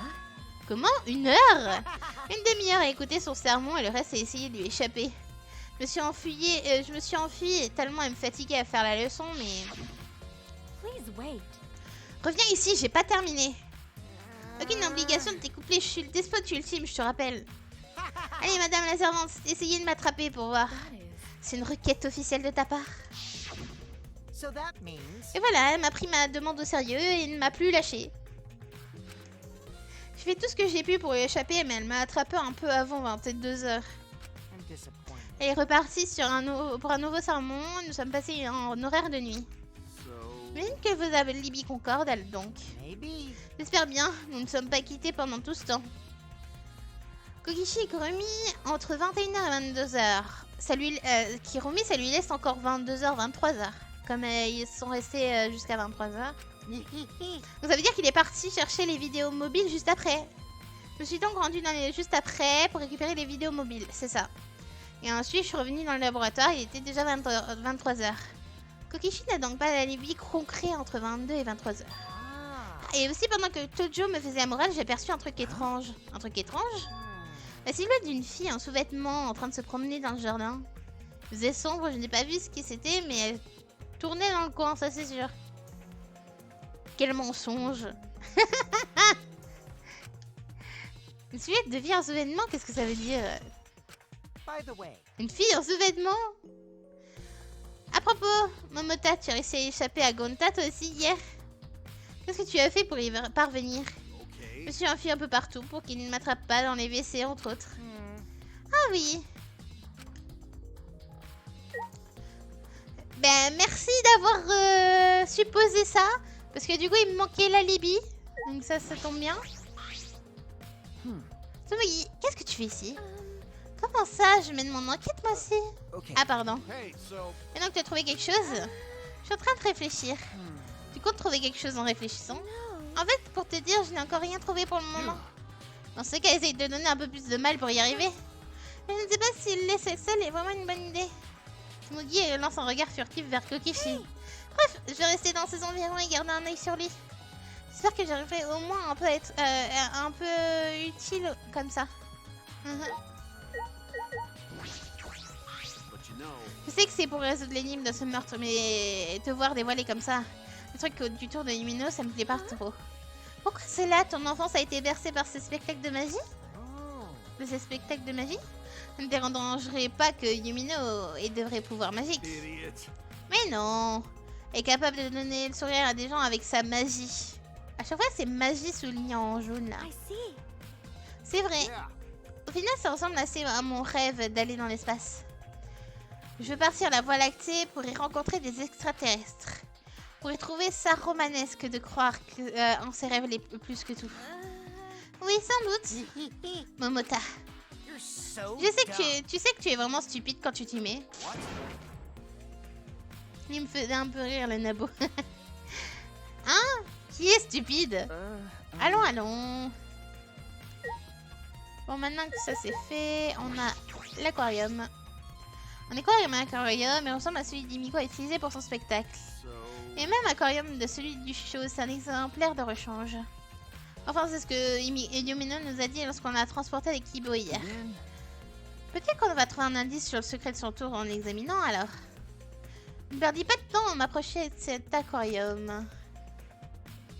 Speaker 1: Comment? 1 heure? Une demi-heure à écouter son sermon et le reste à essayer de lui échapper. Je me suis enfuie tellement elle me fatiguait à faire la leçon, mais...
Speaker 5: Please wait.
Speaker 1: Reviens ici, j'ai pas terminé. Aucune obligation de t'écoupler, je suis le despote ultime, je te rappelle. Allez, madame la servante, essayez de m'attraper pour voir.
Speaker 5: That is.
Speaker 1: C'est une requête officielle de ta part.
Speaker 2: So that means
Speaker 1: Et voilà, elle m'a pris ma demande au sérieux et ne m'a plus lâché. J'ai fait tout ce que j'ai pu pour lui échapper, mais elle m'a attrapé un peu avant 22h.
Speaker 2: I'm disappointed.
Speaker 1: Elle est repartie sur pour un nouveau sermon, nous sommes passés en horaire de nuit.
Speaker 4: So,
Speaker 1: J'imagine que vos alibis concordent, elle donc.
Speaker 2: Maybe.
Speaker 1: J'espère bien, nous ne sommes pas quittés pendant tout ce temps. Kokichi et Kurumi, entre 21h et 22h. Kirumi, ça lui laisse encore 22h, 23h. Comme ils sont restés jusqu'à 23h. Donc ça veut dire qu'il est parti chercher les vidéos mobiles juste après. Je me suis donc rendue juste après pour récupérer les vidéos mobiles, c'est ça. Et ensuite je suis revenue dans le laboratoire, il était déjà 23h. Kokichi n'a donc pas d'alibi concret entre 22 et 23h.
Speaker 2: Ah.
Speaker 1: Et aussi pendant que Tojo me faisait la morale, j'ai aperçu un truc étrange. Un truc étrange? La silhouette d'une fille en sous-vêtements en train de se promener dans le jardin. Il faisait sombre, je n'ai pas vu ce que c'était, mais elle tournait dans le coin, ça c'est sûr. Quel mensonge. Une silhouette de fille en sous-vêtements, qu'est-ce que ça veut dire?
Speaker 2: By the way,
Speaker 1: Une fille en sous-vêtements? À propos, Momota, tu as réussi à échapper à Gonta toi aussi hier? Qu'est-ce que tu as fait pour y parvenir? Je
Speaker 4: okay.
Speaker 1: me suis enfuie un peu partout pour qu'il ne m'attrape pas dans les WC entre autres. Ah oui. Ben merci d'avoir supposé ça. Parce que du coup il me manquait l'alibi. Donc ça tombe bien. Tomogi, qu'est-ce que tu fais ici? Comment ça? Je mène mon enquête moi aussi.
Speaker 2: okay.
Speaker 1: Ah pardon.
Speaker 4: Hey, so,
Speaker 1: Maintenant que tu as trouvé quelque chose, je suis en train de réfléchir. Tu comptes trouver quelque chose en réfléchissant? En fait, pour te dire, je n'ai encore rien trouvé pour le moment. Dans ce cas, essaye de donner un peu plus de mal pour y arriver. Mais je ne sais pas si le laisser seul est vraiment une bonne idée. Smogi lance un regard furtif vers Kokichi. Bref, je vais rester dans ses environs et garder un œil sur lui. J'espère que j'arriverai au moins un peu à être un peu utile comme ça.
Speaker 4: you know.
Speaker 1: Je sais que c'est pour résoudre l'énigme de ce meurtre, mais te voir dévoiler comme ça, le truc du tour de Yumino, ça me plaît pas trop. Pourquoi cela? Ton enfance a été bercée par ces spectacles de magie?
Speaker 2: Oh.
Speaker 1: De ces spectacles de magie? Ça ne dérangerait pas que Yumino ait de vrais pouvoirs magiques.
Speaker 4: Idiot.
Speaker 1: Mais non! Elle est capable de donner le sourire à des gens avec sa magie. À chaque fois, c'est magie soulignée en jaune là.
Speaker 5: I see.
Speaker 1: C'est vrai.
Speaker 4: Yeah.
Speaker 1: Au final, ça ressemble assez à mon rêve d'aller dans l'espace. Je veux partir à la Voie lactée pour y rencontrer des extraterrestres. Pour y trouver ça romanesque de croire en ses rêves les plus que tout. Oui, sans doute. Momota.
Speaker 2: You're so
Speaker 1: Je sais que
Speaker 2: dumb.
Speaker 1: tu sais que tu es vraiment stupide quand tu t'y mets.
Speaker 2: What?
Speaker 1: Il me faisait un peu rire le nabo. Hein? Qui est stupide? Allons, allons. Bon, maintenant que ça c'est fait, on a l'aquarium. Un aquarium il ressemble à celui d'Himiko utilisé pour son spectacle.
Speaker 4: So,
Speaker 1: Et même aquarium de celui du show, c'est un exemplaire de rechange. Enfin, c'est ce que Yumino nous a dit lorsqu'on a transporté avec Kibo hier.
Speaker 2: Then
Speaker 1: Peut-être qu'on va trouver un indice sur le secret de son tour en l'examinant alors. Ne perdis pas de temps à m'approcher de cet aquarium.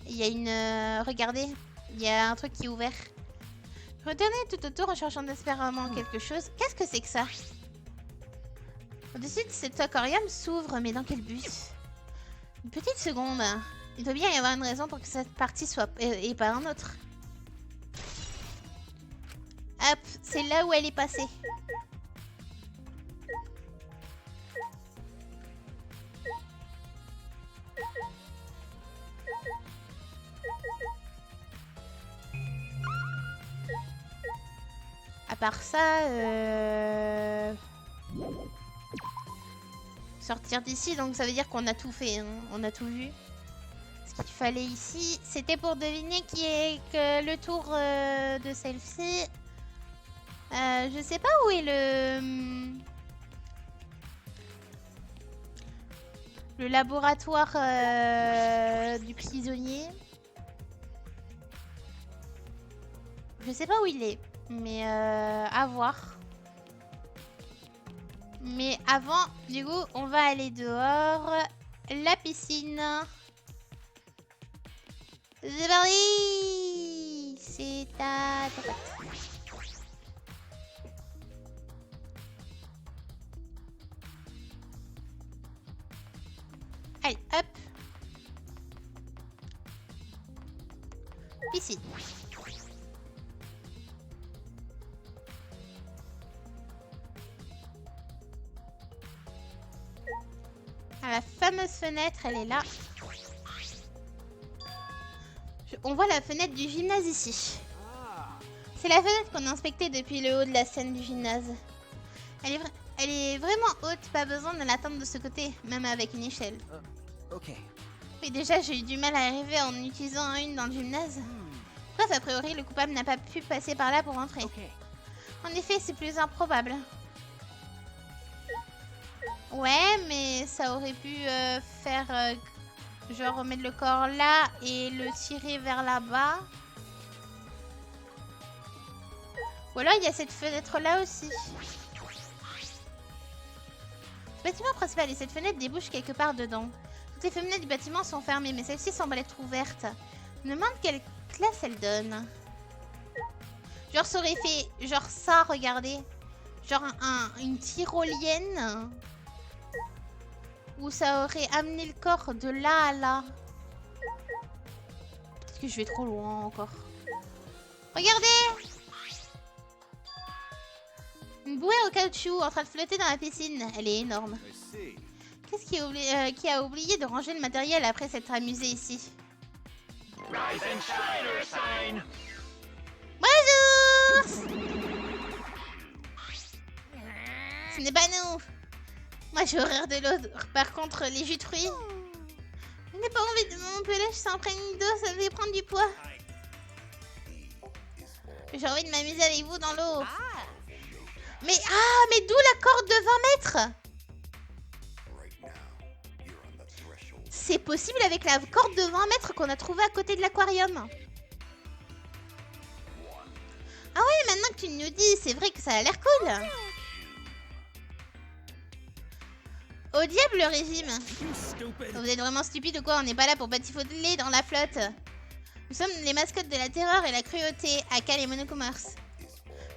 Speaker 1: Il y a une... regardez, il y a un truc qui est ouvert. Retournez tout autour en cherchant désespérément quelque chose. Qu'est-ce que c'est que ça? Au-dessus de cet aquarium s'ouvre, mais dans quel but? Une petite seconde. Il doit bien y avoir une raison pour que cette partie soit... et pas un autre. Hop, c'est là où elle est passée. À part ça, sortir d'ici, donc ça veut dire qu'on a tout fait, hein. On a tout vu. Ce qu'il fallait ici, c'était pour deviner qui est que le tour de celle-ci. Je sais pas où est le laboratoire du prisonnier. Je sais pas où il est, mais à voir. Mais avant, du coup, on va aller dehors. La piscine. C'est parti! C'est à ta pote. Allez, hop. Piscine. Ah, la fameuse fenêtre, elle est là. On voit la fenêtre du gymnase ici.
Speaker 4: ah,
Speaker 1: C'est la fenêtre qu'on a inspectée depuis le haut de la scène du gymnase. Elle est vraiment haute, pas besoin de l'atteindre de ce côté, même avec une échelle.
Speaker 2: okay.
Speaker 1: Oui, déjà, j'ai eu du mal à arriver en utilisant une dans le gymnase. Bref, a priori, le coupable n'a pas pu passer par là pour entrer.
Speaker 2: Okay.
Speaker 1: En effet, c'est plus improbable. Ouais, mais ça aurait pu faire... genre remettre le corps là et le tirer vers là-bas. Ou alors il y a cette fenêtre là aussi. Le bâtiment principal et cette fenêtre débouchent quelque part dedans. Toutes les fenêtres du bâtiment sont fermées, mais celle-ci semble être ouverte. Je me demande quelle classe elle donne. Genre ça aurait fait genre ça, regardez. Genre une tyrolienne. Où ça aurait amené le corps de là à là. Peut-être que je vais trop loin encore. Regardez! Une bouée au caoutchouc en train de flotter dans la piscine. Elle est énorme.
Speaker 4: I see.
Speaker 1: Qu'est-ce qui a oublié de ranger le matériel après s'être amusé ici? Bonjour! Ce n'est pas nous. Moi j'ai horreur de l'eau. Par contre, les jus de fruits. Je n'ai pas envie de mon pelage s'imprègne d'eau, ça fait prendre du poids. J'ai envie de m'amuser avec vous dans l'eau. Mais d'où la corde de 20 mètres? C'est possible avec la corde de 20 mètres qu'on a trouvée à côté de l'aquarium. Ah oui, maintenant que tu nous dis, c'est vrai que ça a l'air cool. Au diable le régime.
Speaker 4: You stupid.
Speaker 1: Vous êtes vraiment stupide ou quoi? On n'est pas là pour batifoler dans la flotte. Nous sommes les mascottes de la terreur et la cruauté, aka les Monokumars.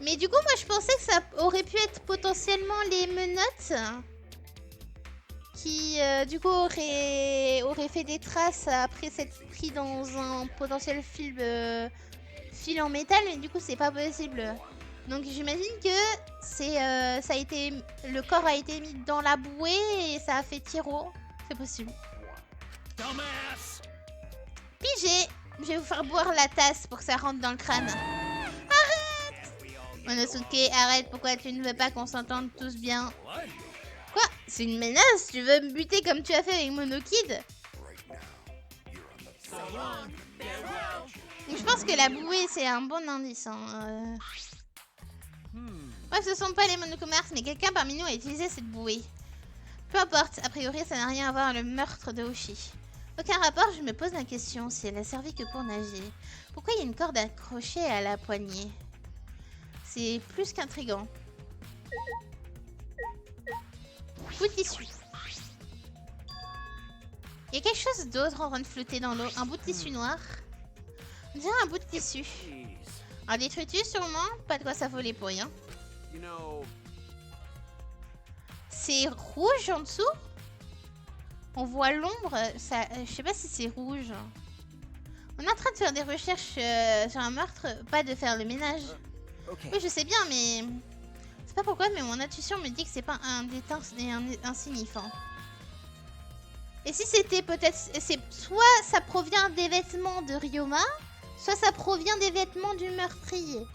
Speaker 1: Mais du coup, moi je pensais que ça aurait pu être potentiellement les menottes qui du coup auraient fait des traces après s'être pris dans un potentiel fil en métal, mais du coup c'est pas possible. Donc j'imagine que le corps a été mis dans la bouée et ça a fait tiro. C'est possible.
Speaker 4: Dumbass.
Speaker 1: Pigé. Je vais vous faire boire la tasse pour que ça rentre dans le crâne. Arrête! Monosuke, arrête. Pourquoi tu ne veux pas qu'on s'entende tous bien?
Speaker 4: What?
Speaker 1: Quoi? C'est une menace? Tu veux me buter comme tu as fait avec Monokid? Donc, je pense que la bouée, c'est un bon indice. Hein. Ouais, ce sont pas les Monokumars, mais quelqu'un parmi nous a utilisé cette bouée. Peu importe, a priori, ça n'a rien à voir avec le meurtre de Hoshi. Aucun rapport, je me pose la question si elle a servi que pour nager. Pourquoi il y a une corde accrochée à la poignée? C'est plus qu'intriguant. Bout de tissu. Il y a quelque chose d'autre en train de flotter dans l'eau. Un bout de tissu noir. On dirait un bout de tissu.
Speaker 4: Jeez.
Speaker 1: Un détritus sûrement. Pas de quoi s'affoler pour rien.
Speaker 4: You know,
Speaker 1: C'est rouge en dessous. On voit l'ombre. Je sais pas si c'est rouge. On est en train de faire des recherches sur un meurtre. Pas de faire le ménage.
Speaker 2: Okay.
Speaker 1: Oui, je sais bien, mais... C'est pas pourquoi, mais mon intuition me dit que c'est pas un déteint et un insignifiant. Et si c'était peut-être... Soit ça provient des vêtements de Ryoma, soit ça provient des vêtements du meurtrier.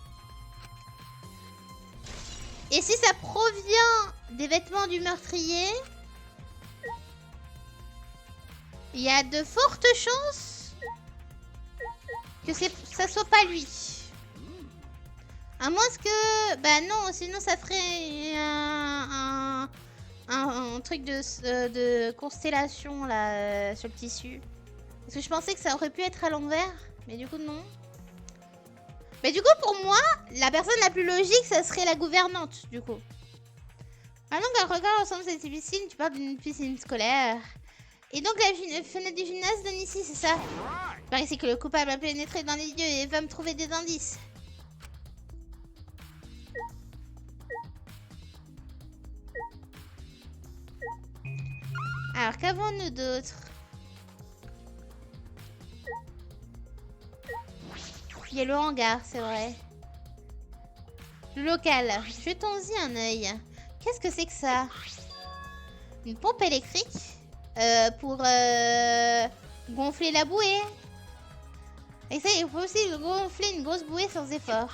Speaker 1: Et si ça provient des vêtements du meurtrier, il y a de fortes chances que ça soit pas lui. À moins que... Bah non, sinon ça ferait un truc de constellation là sur le tissu. Parce que je pensais que ça aurait pu être à l'envers, mais du coup non. Mais du coup pour moi, la personne la plus logique, ça serait la gouvernante du coup. Ah donc un regard ensemble cette piscine, tu parles d'une piscine scolaire. Et donc la fenêtre du gymnase donne ici, c'est ça? Il paraît que le coupable a pénétré dans les lieux et va me trouver des indices. Alors, qu'avons-nous d'autre? Il y a le hangar, c'est vrai. Le local. Jetons-y un œil. Qu'est-ce que c'est que ça? Une pompe électrique pour gonfler la bouée. Et ça, il faut aussi gonfler une grosse bouée sans effort.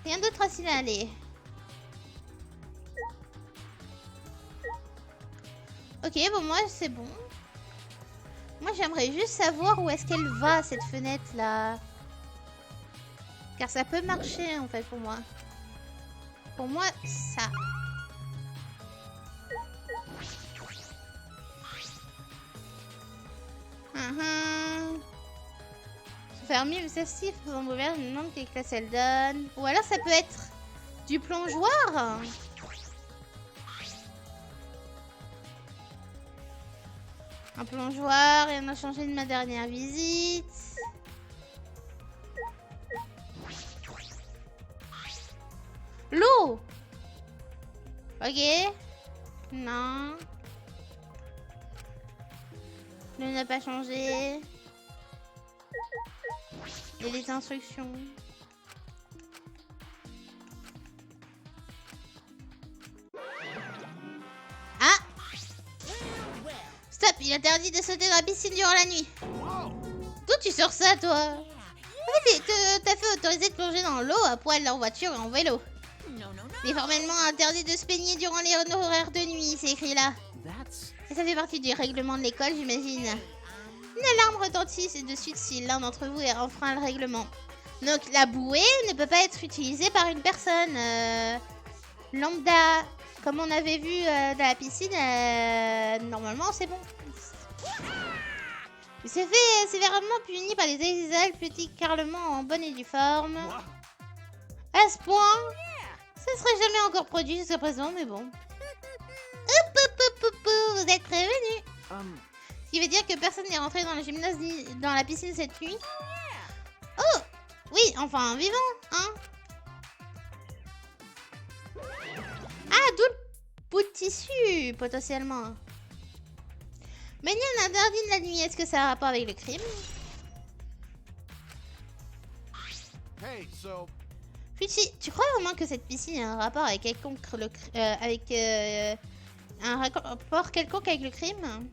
Speaker 1: Rien d'autre à signaler. Ok, bon, moi, c'est bon. Moi, j'aimerais juste savoir où est-ce qu'elle va, cette fenêtre-là. Car ça peut marcher, en fait, pour moi. Pour moi, ça. Se faire mieux, mais celle-ci, faisant ouvert, je me demande quelle classe elle donne. Ou alors, ça peut être du plongeoir. Un plongeoir, rien n'a changé de ma dernière visite. L'eau. Ok. Non. L'eau n'a pas changé. Et les instructions. Ah! Stop, il est interdit de sauter dans la piscine durant la nuit. D'où tu sors ça, toi? T'as fait autoriser de plonger dans l'eau à poil en voiture et en vélo. Il est formellement interdit de se baigner durant les horaires de nuit, c'est écrit là. Et ça fait partie du règlement de l'école, j'imagine. Une alarme retentit de suite si l'un d'entre vous est enfreint le règlement. Donc la bouée ne peut pas être utilisée par une personne lambda. Comme on avait vu dans la piscine, normalement c'est bon. Il se fait sévèrement puni par les exiles petits carlements en bonne et due forme. À ce point, ça ne serait jamais encore produit jusqu'à présent, mais bon. Hop, hop, hop, vous êtes prévenus.
Speaker 2: Um,
Speaker 1: Ce qui veut dire que personne n'est rentré dans le gymnase ni dans la piscine cette nuit. Oh! Oui, enfin, vivant, hein? Ah, d'où le bout de tissu, potentiellement. Manier un interdit de la nuit, est-ce que ça a un rapport avec le crime?
Speaker 4: Hey, so
Speaker 1: Fuchi, tu crois vraiment que cette piscine a un rapport avec quelconque un rapport quelconque avec le crime?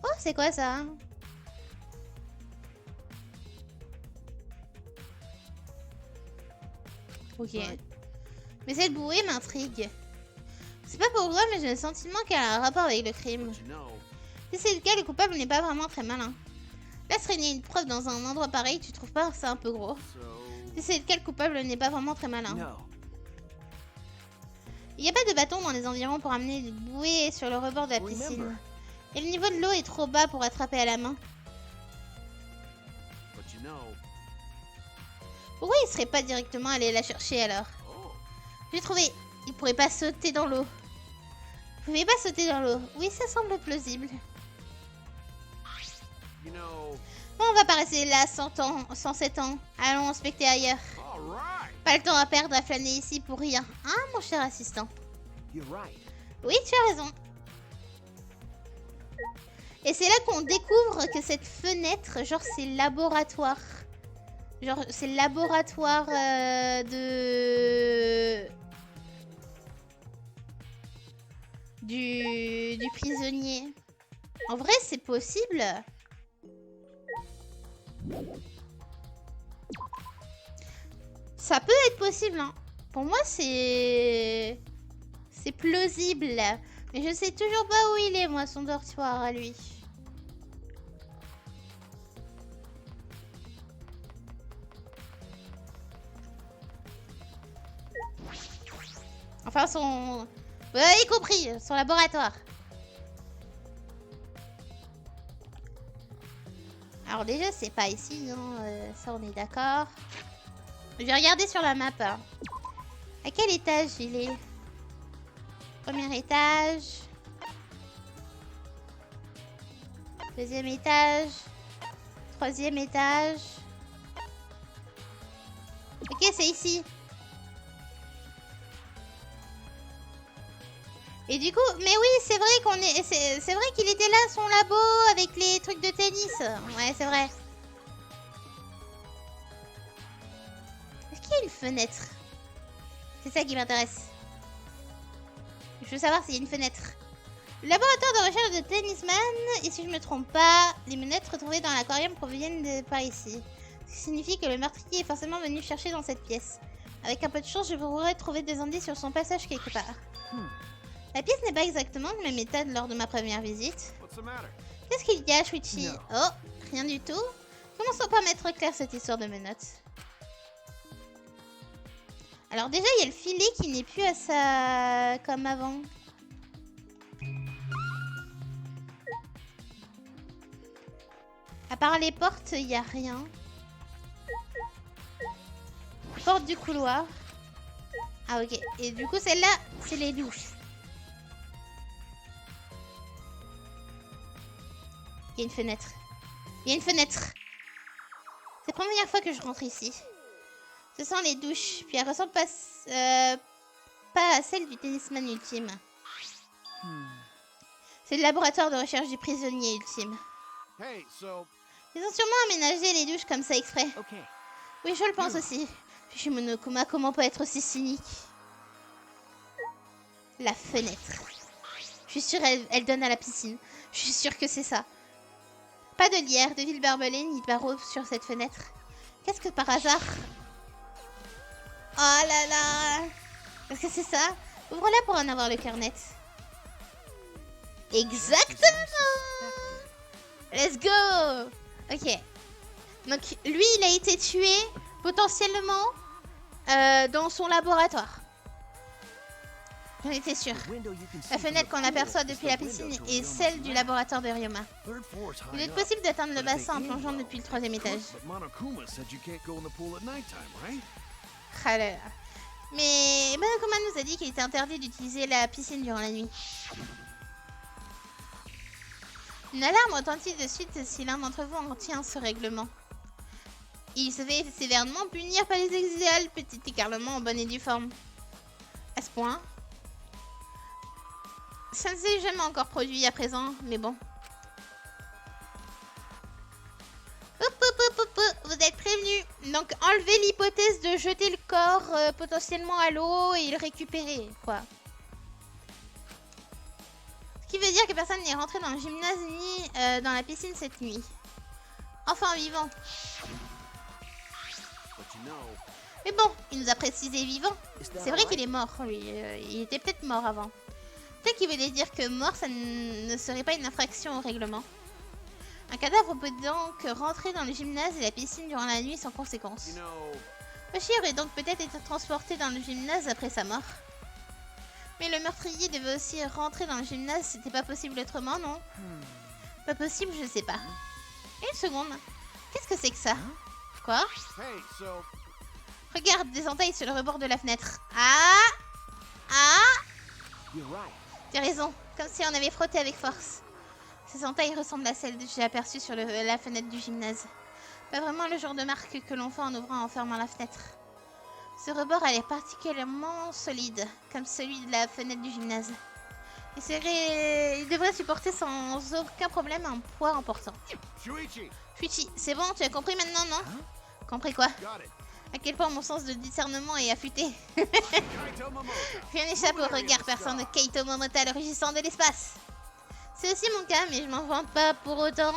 Speaker 1: Oh, c'est quoi ça? Ok. Mais cette bouée m'intrigue. C'est pas pourquoi, mais j'ai le sentiment qu'elle a un rapport avec le crime.
Speaker 4: but you know,
Speaker 1: Si c'est le cas, le coupable n'est pas vraiment très malin. Là, se régner une preuve dans un endroit pareil, tu trouves pas ça un peu gros?
Speaker 4: so
Speaker 1: Si c'est le cas, le coupable n'est pas vraiment très malin.
Speaker 2: no.
Speaker 1: Il n'y a pas de bâton dans les environs pour amener une bouée sur le rebord de la
Speaker 2: Remember.
Speaker 1: piscine. Et le niveau de l'eau est trop bas pour attraper à la main.
Speaker 4: but you know.
Speaker 1: Pourquoi il serait pas directement allé la chercher alors?
Speaker 4: Oh,
Speaker 1: J'ai trouvé. Il pourrait pas sauter dans l'eau. Vous pouvez pas sauter dans l'eau. Oui, ça semble plausible.
Speaker 4: you know.
Speaker 1: Bon, on va pas rester là 100 ans, 107 ans. Allons inspecter ailleurs.
Speaker 4: All right.
Speaker 1: Pas le temps à perdre à flâner ici pour rien. Hein, mon cher assistant?
Speaker 2: You're right.
Speaker 1: Oui, tu as raison. Et c'est là qu'on découvre que cette fenêtre, genre, c'est le laboratoire. Genre, c'est le laboratoire du prisonnier. En vrai, c'est possible. Ça peut être possible, hein. Pour moi, c'est plausible. Mais je sais toujours pas où il est, moi, son dortoir à lui. Enfin, son... Vous avez compris, son laboratoire. Alors déjà, c'est pas ici, hein, ça on est d'accord. Je vais regarder sur la map. Hein. À quel étage il est? Premier étage. Deuxième étage. Troisième étage. Ok, c'est ici. Et du coup, mais oui, c'est vrai qu'on est, c'est vrai qu'il était là, son labo, avec les trucs de tennis. Ouais, c'est vrai. Est-ce qu'il y a une fenêtre? C'est ça qui m'intéresse. Je veux savoir s'il y a une fenêtre. Le laboratoire de recherche de tennisman, et si je me trompe pas, les menottes retrouvées dans l'aquarium proviennent de par ici. Ce qui signifie que le meurtrier est forcément venu chercher dans cette pièce. Avec un peu de chance, je pourrais trouver des indices sur son passage quelque part. La pièce n'est pas exactement le même état lors de ma première visite.
Speaker 4: What's the matter?
Speaker 1: Qu'est-ce qu'il y a, Shuichi?
Speaker 2: Non.
Speaker 1: Oh, rien du tout. Commençons par mettre clair cette histoire de menottes. Alors déjà, il y a le filet qui n'est plus à sa... comme avant. À part les portes, il n'y a rien. Porte du couloir. Ah ok. Et du coup, celle-là, c'est les douches. Il y a une fenêtre. Il y a une fenêtre. C'est la première fois que je rentre ici. Ce sont les douches. Puis elles ressemblent pas à celle du tennisman ultime. C'est le laboratoire de recherche du prisonnier ultime.
Speaker 4: Hey, so
Speaker 1: Ils ont sûrement aménagé les douches comme ça exprès.
Speaker 2: Okay.
Speaker 1: Oui, je le pense aussi. Puis Monokuma, comment peut être aussi cynique? La fenêtre. Je suis sûre elle donne à la piscine. Je suis sûre que c'est ça. Pas de lierre, de ville barbelée, ni de barreaux sur cette fenêtre. Qu'est-ce que par hasard? Oh là là! Est-ce que c'est ça? Ouvre-la pour en avoir le cœur net. Exactement! Let's go! Ok. Donc lui, il a été tué potentiellement dans son laboratoire. J'en étais sûre. La fenêtre qu'on aperçoit depuis la piscine est celle du laboratoire de Ryoma. Il est possible d'atteindre le bassin en plongeant depuis le 3e étage.
Speaker 4: But Monokuma said you can't go in the pool at nighttime, right?
Speaker 1: Ah là là. Mais Monokuma nous a dit qu'il était interdit d'utiliser la piscine durant la nuit. Une alarme retentit de suite si l'un d'entre vous en tient ce règlement. Il se fait sévèrement punir par les exiles, petit écartement en bonne et due forme. À ce point. Ça ne s'est jamais encore produit à présent, mais bon. Vous êtes prévenus. Donc enlevez l'hypothèse de jeter le corps potentiellement à l'eau et le récupérer, quoi. Ce qui veut dire que personne n'est rentré dans le gymnase ni dans la piscine cette nuit. Enfin vivant.
Speaker 4: But you know,
Speaker 1: Mais bon, il nous a précisé vivant.
Speaker 2: Is that
Speaker 1: C'est vrai
Speaker 2: alright?
Speaker 1: qu'il est mort, lui. Il était peut-être mort avant. Peut-être qu'il voulait dire que mort, ça ne serait pas une infraction au règlement. Un cadavre peut donc rentrer dans le gymnase et la piscine durant la nuit sans conséquence.
Speaker 4: you know,
Speaker 1: Yoshi aurait donc peut-être été transporté dans le gymnase après sa mort. Mais le meurtrier devait aussi rentrer dans le gymnase, c'était pas possible autrement, non? Pas possible, je sais pas. Une seconde. Qu'est-ce que c'est que ça? Quoi?
Speaker 4: hey, so
Speaker 1: Regarde, des entailles sur le rebord de la fenêtre. Ah! Ah!
Speaker 2: You're right.
Speaker 1: T'as raison, comme si on avait frotté avec force. Ces entailles ressemblent à celles que j'ai aperçues sur la fenêtre du gymnase. Pas vraiment le genre de marque que l'on fait en ouvrant et en fermant la fenêtre. Ce rebord elle est particulièrement solide, comme celui de la fenêtre du gymnase. Il devrait supporter sans aucun problème un poids important.
Speaker 4: Shuichi,
Speaker 1: Fuichi, c'est bon, tu as compris maintenant, non? Compris quoi?
Speaker 4: got it.
Speaker 1: À quel point mon sens de discernement est affûté.
Speaker 4: Kaito Momota.
Speaker 1: Rien n'échappe au regard perçant de Kaito Momota, le régissant de l'espace. C'est aussi mon cas, mais je m'en vante pas pour autant.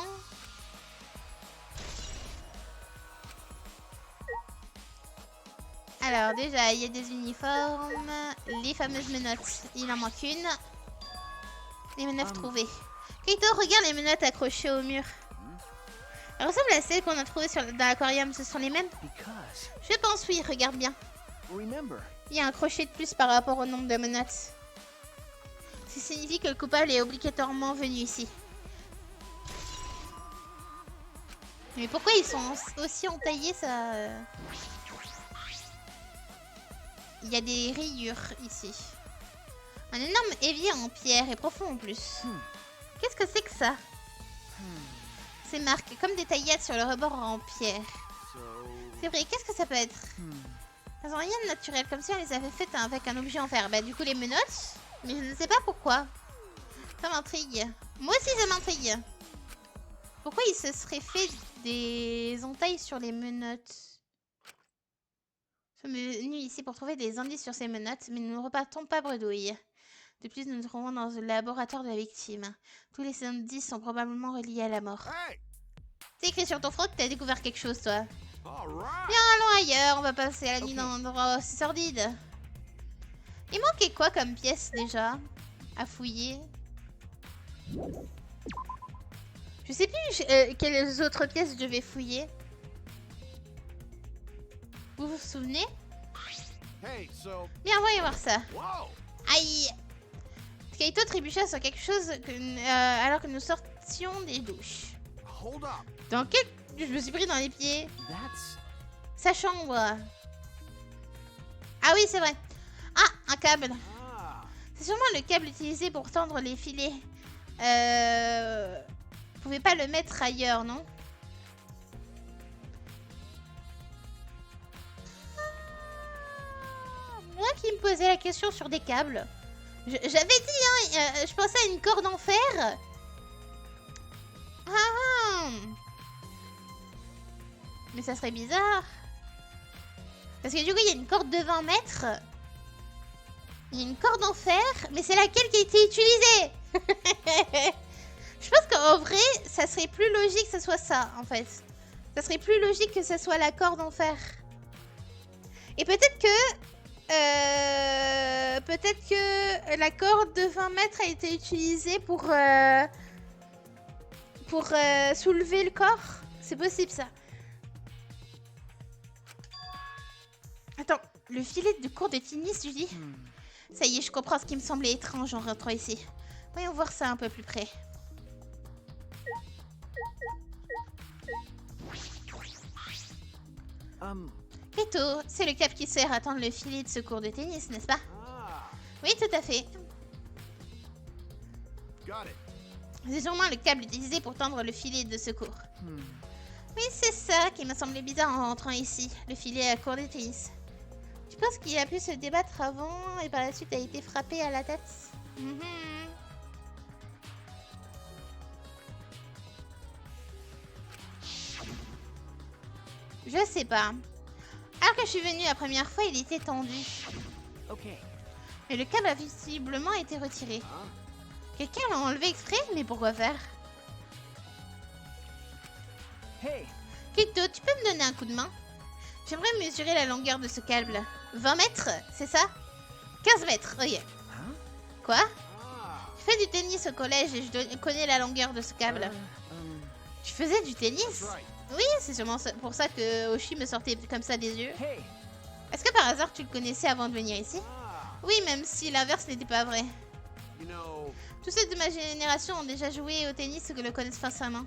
Speaker 1: Alors déjà, il y a des uniformes, les fameuses menottes, il en manque une. Les menottes trouvées. Kaito, regarde les menottes accrochées au mur. Elles ressemblent à celles qu'on a trouvées dans l'aquarium, ce sont les mêmes?
Speaker 2: Because,
Speaker 1: Je pense oui, regarde bien.
Speaker 2: remember,
Speaker 1: Il y a un crochet de plus par rapport au nombre de menottes. Ça signifie que le coupable est obligatoirement venu ici. Mais pourquoi ils sont aussi entaillés, ça... Il y a des rayures ici. Un énorme évier en pierre et profond en plus. Qu'est-ce que c'est que ça? Ces marques, comme des taillettes sur le rebord en pierre.
Speaker 4: So,
Speaker 1: C'est vrai, qu'est-ce que ça peut être? Elles n'ont rien de naturel, comme si on les avait faites avec un objet en fer. Bah du coup les menottes, mais je ne sais pas pourquoi. Ça m'intrigue. Moi aussi ça m'intrigue. Pourquoi il se serait fait des entailles sur les menottes? Nous sommes venus ici pour trouver des indices sur ces menottes, mais nous ne repartons pas bredouille. De plus, nous nous trouvons dans le laboratoire de la victime. Tous les indices sont probablement reliés à la mort.
Speaker 4: hey,
Speaker 1: C'est écrit sur ton front que t'as découvert quelque chose, toi.
Speaker 4: all right.
Speaker 1: Bien, allons ailleurs, on va passer la nuit
Speaker 2: Ok.
Speaker 1: dans un endroit aussi sordide. Il manquait quoi comme pièce déjà à fouiller? Je sais plus quelles autres pièces je devais fouiller. Vous vous souvenez?
Speaker 4: Hey, so,
Speaker 1: Bien, voyons voir ça.
Speaker 4: whoa.
Speaker 1: Aïe! Kaito trébucha sur quelque chose alors que nous sortions des douches.
Speaker 4: Hold up.
Speaker 1: Dans quel... Je me suis pris dans les pieds.
Speaker 2: that's
Speaker 1: Sa chambre. Ah oui, c'est vrai. Ah, un câble.
Speaker 4: Ah,
Speaker 1: C'est sûrement le câble utilisé pour tendre les filets. Vous pouvez pas le mettre ailleurs, non? Moi qui me posais la question sur des câbles. J'avais dit, hein, je pensais à une corde en fer. Ah. Mais ça serait bizarre. Parce que du coup, il y a une corde de 20 mètres. Il y a une corde en fer, mais c'est laquelle qui a été utilisée? Je pense qu'en vrai, ça serait plus logique que ce soit ça, en fait. Ça serait plus logique que ce soit la corde en fer. Et peut-être que la corde de 20 mètres a été utilisée pour soulever le corps. C'est possible, ça. Attends, le filet de cours de tennis, tu dis? Ça y est, je comprends ce qui me semblait étrange en rentrant ici. Voyons voir ça un peu plus près.
Speaker 2: um
Speaker 1: Kaito, Kaito, c'est le câble qui sert à tendre le filet de secours de tennis, n'est-ce pas?
Speaker 4: Ah,
Speaker 1: Oui, tout à fait.
Speaker 4: got it.
Speaker 1: C'est sûrement le câble utilisé pour tendre le filet de secours.
Speaker 2: Hmm.
Speaker 1: Oui, c'est ça qui m'a semblé bizarre en rentrant ici, le filet à court de tennis. Tu penses qu'il a pu se débattre avant et par la suite a été frappé à la tête? Mhm. Je sais pas. Alors que je suis venue la première fois, il était tendu.
Speaker 2: Okay.
Speaker 1: Mais le câble a visiblement été retiré.
Speaker 4: Huh?
Speaker 1: Quelqu'un l'a enlevé exprès, mais pourquoi faire?
Speaker 2: Hey.
Speaker 1: Kaito, tu peux me donner un coup de main? J'aimerais mesurer la longueur de ce câble. 20 mètres, c'est ça? 15 mètres, ok.
Speaker 2: Huh?
Speaker 1: Quoi?
Speaker 4: Ah,
Speaker 1: Je fais du tennis au collège et je connais la longueur de ce câble. Tu faisais du tennis?
Speaker 4: that's right.
Speaker 1: Oui, c'est sûrement pour ça que Oshi me sortait comme ça des yeux.
Speaker 2: Hey.
Speaker 1: Est-ce que par hasard tu le connaissais avant de venir ici?
Speaker 4: Ah,
Speaker 1: Oui, même si l'inverse n'était pas vrai.
Speaker 4: you know,
Speaker 1: Tous ceux de ma génération ont déjà joué au tennis ou que le connaissent sincèrement.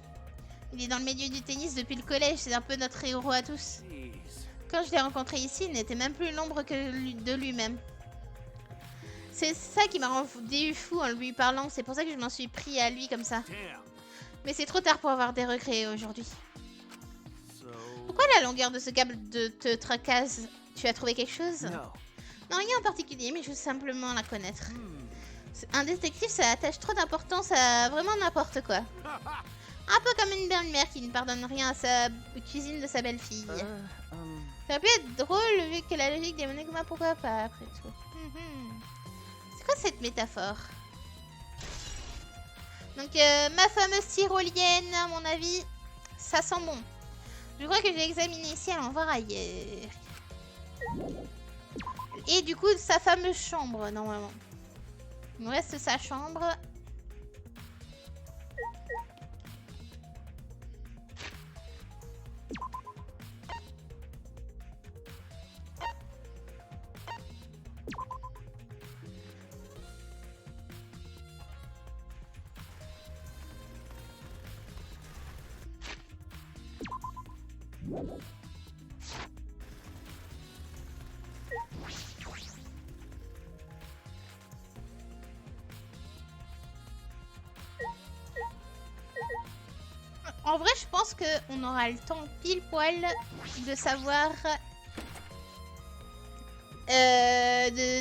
Speaker 1: Il est dans le milieu du tennis depuis le collège, c'est un peu notre héros à tous.
Speaker 4: jeez.
Speaker 1: Quand je l'ai rencontré ici, il n'était même plus l'ombre de lui-même. C'est ça qui m'a rendu fou en lui parlant, c'est pour ça que je m'en suis pris à lui comme ça.
Speaker 4: Damn.
Speaker 1: Mais c'est trop tard pour avoir des regrets aujourd'hui.
Speaker 4: So,
Speaker 1: Pourquoi la longueur de ce câble te tracasse? Tu as trouvé quelque chose?
Speaker 2: No.
Speaker 1: Non, rien en particulier, mais je veux simplement la connaître.
Speaker 2: Hmm.
Speaker 1: Un détective, ça attache trop d'importance à vraiment n'importe quoi. Un peu comme une belle-mère qui ne pardonne rien à sa cuisine de sa belle-fille. Ça peut être drôle vu que la logique des monogmes, pourquoi pas après tout. C'est quoi cette métaphore? Donc ma fameuse tyrolienne, à mon avis, ça sent bon. Je crois que je l'ai examiné ici à l'envers ailleurs. Et du coup, sa fameuse chambre, normalement. Il me reste sa chambre. En vrai, je pense qu'on aura le temps pile poil de savoir...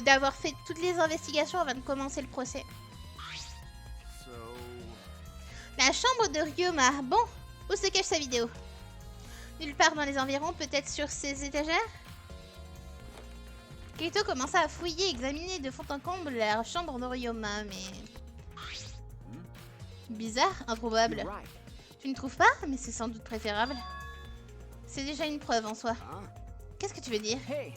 Speaker 1: d'avoir fait toutes les investigations avant de commencer le procès.
Speaker 4: so,
Speaker 1: La chambre de Ryoma. Bon, où se cache sa vidéo? Nulle part dans les environs, peut-être sur ses étagères? Kaito commença à fouiller, examiner de fond en comble la chambre de Ryoma, mais... Bizarre, improbable.
Speaker 2: You're right.
Speaker 1: Tu ne trouves pas? Mais c'est sans doute préférable. C'est déjà une preuve en soi.
Speaker 4: huh?
Speaker 1: Qu'est-ce que tu veux dire?
Speaker 2: Hey.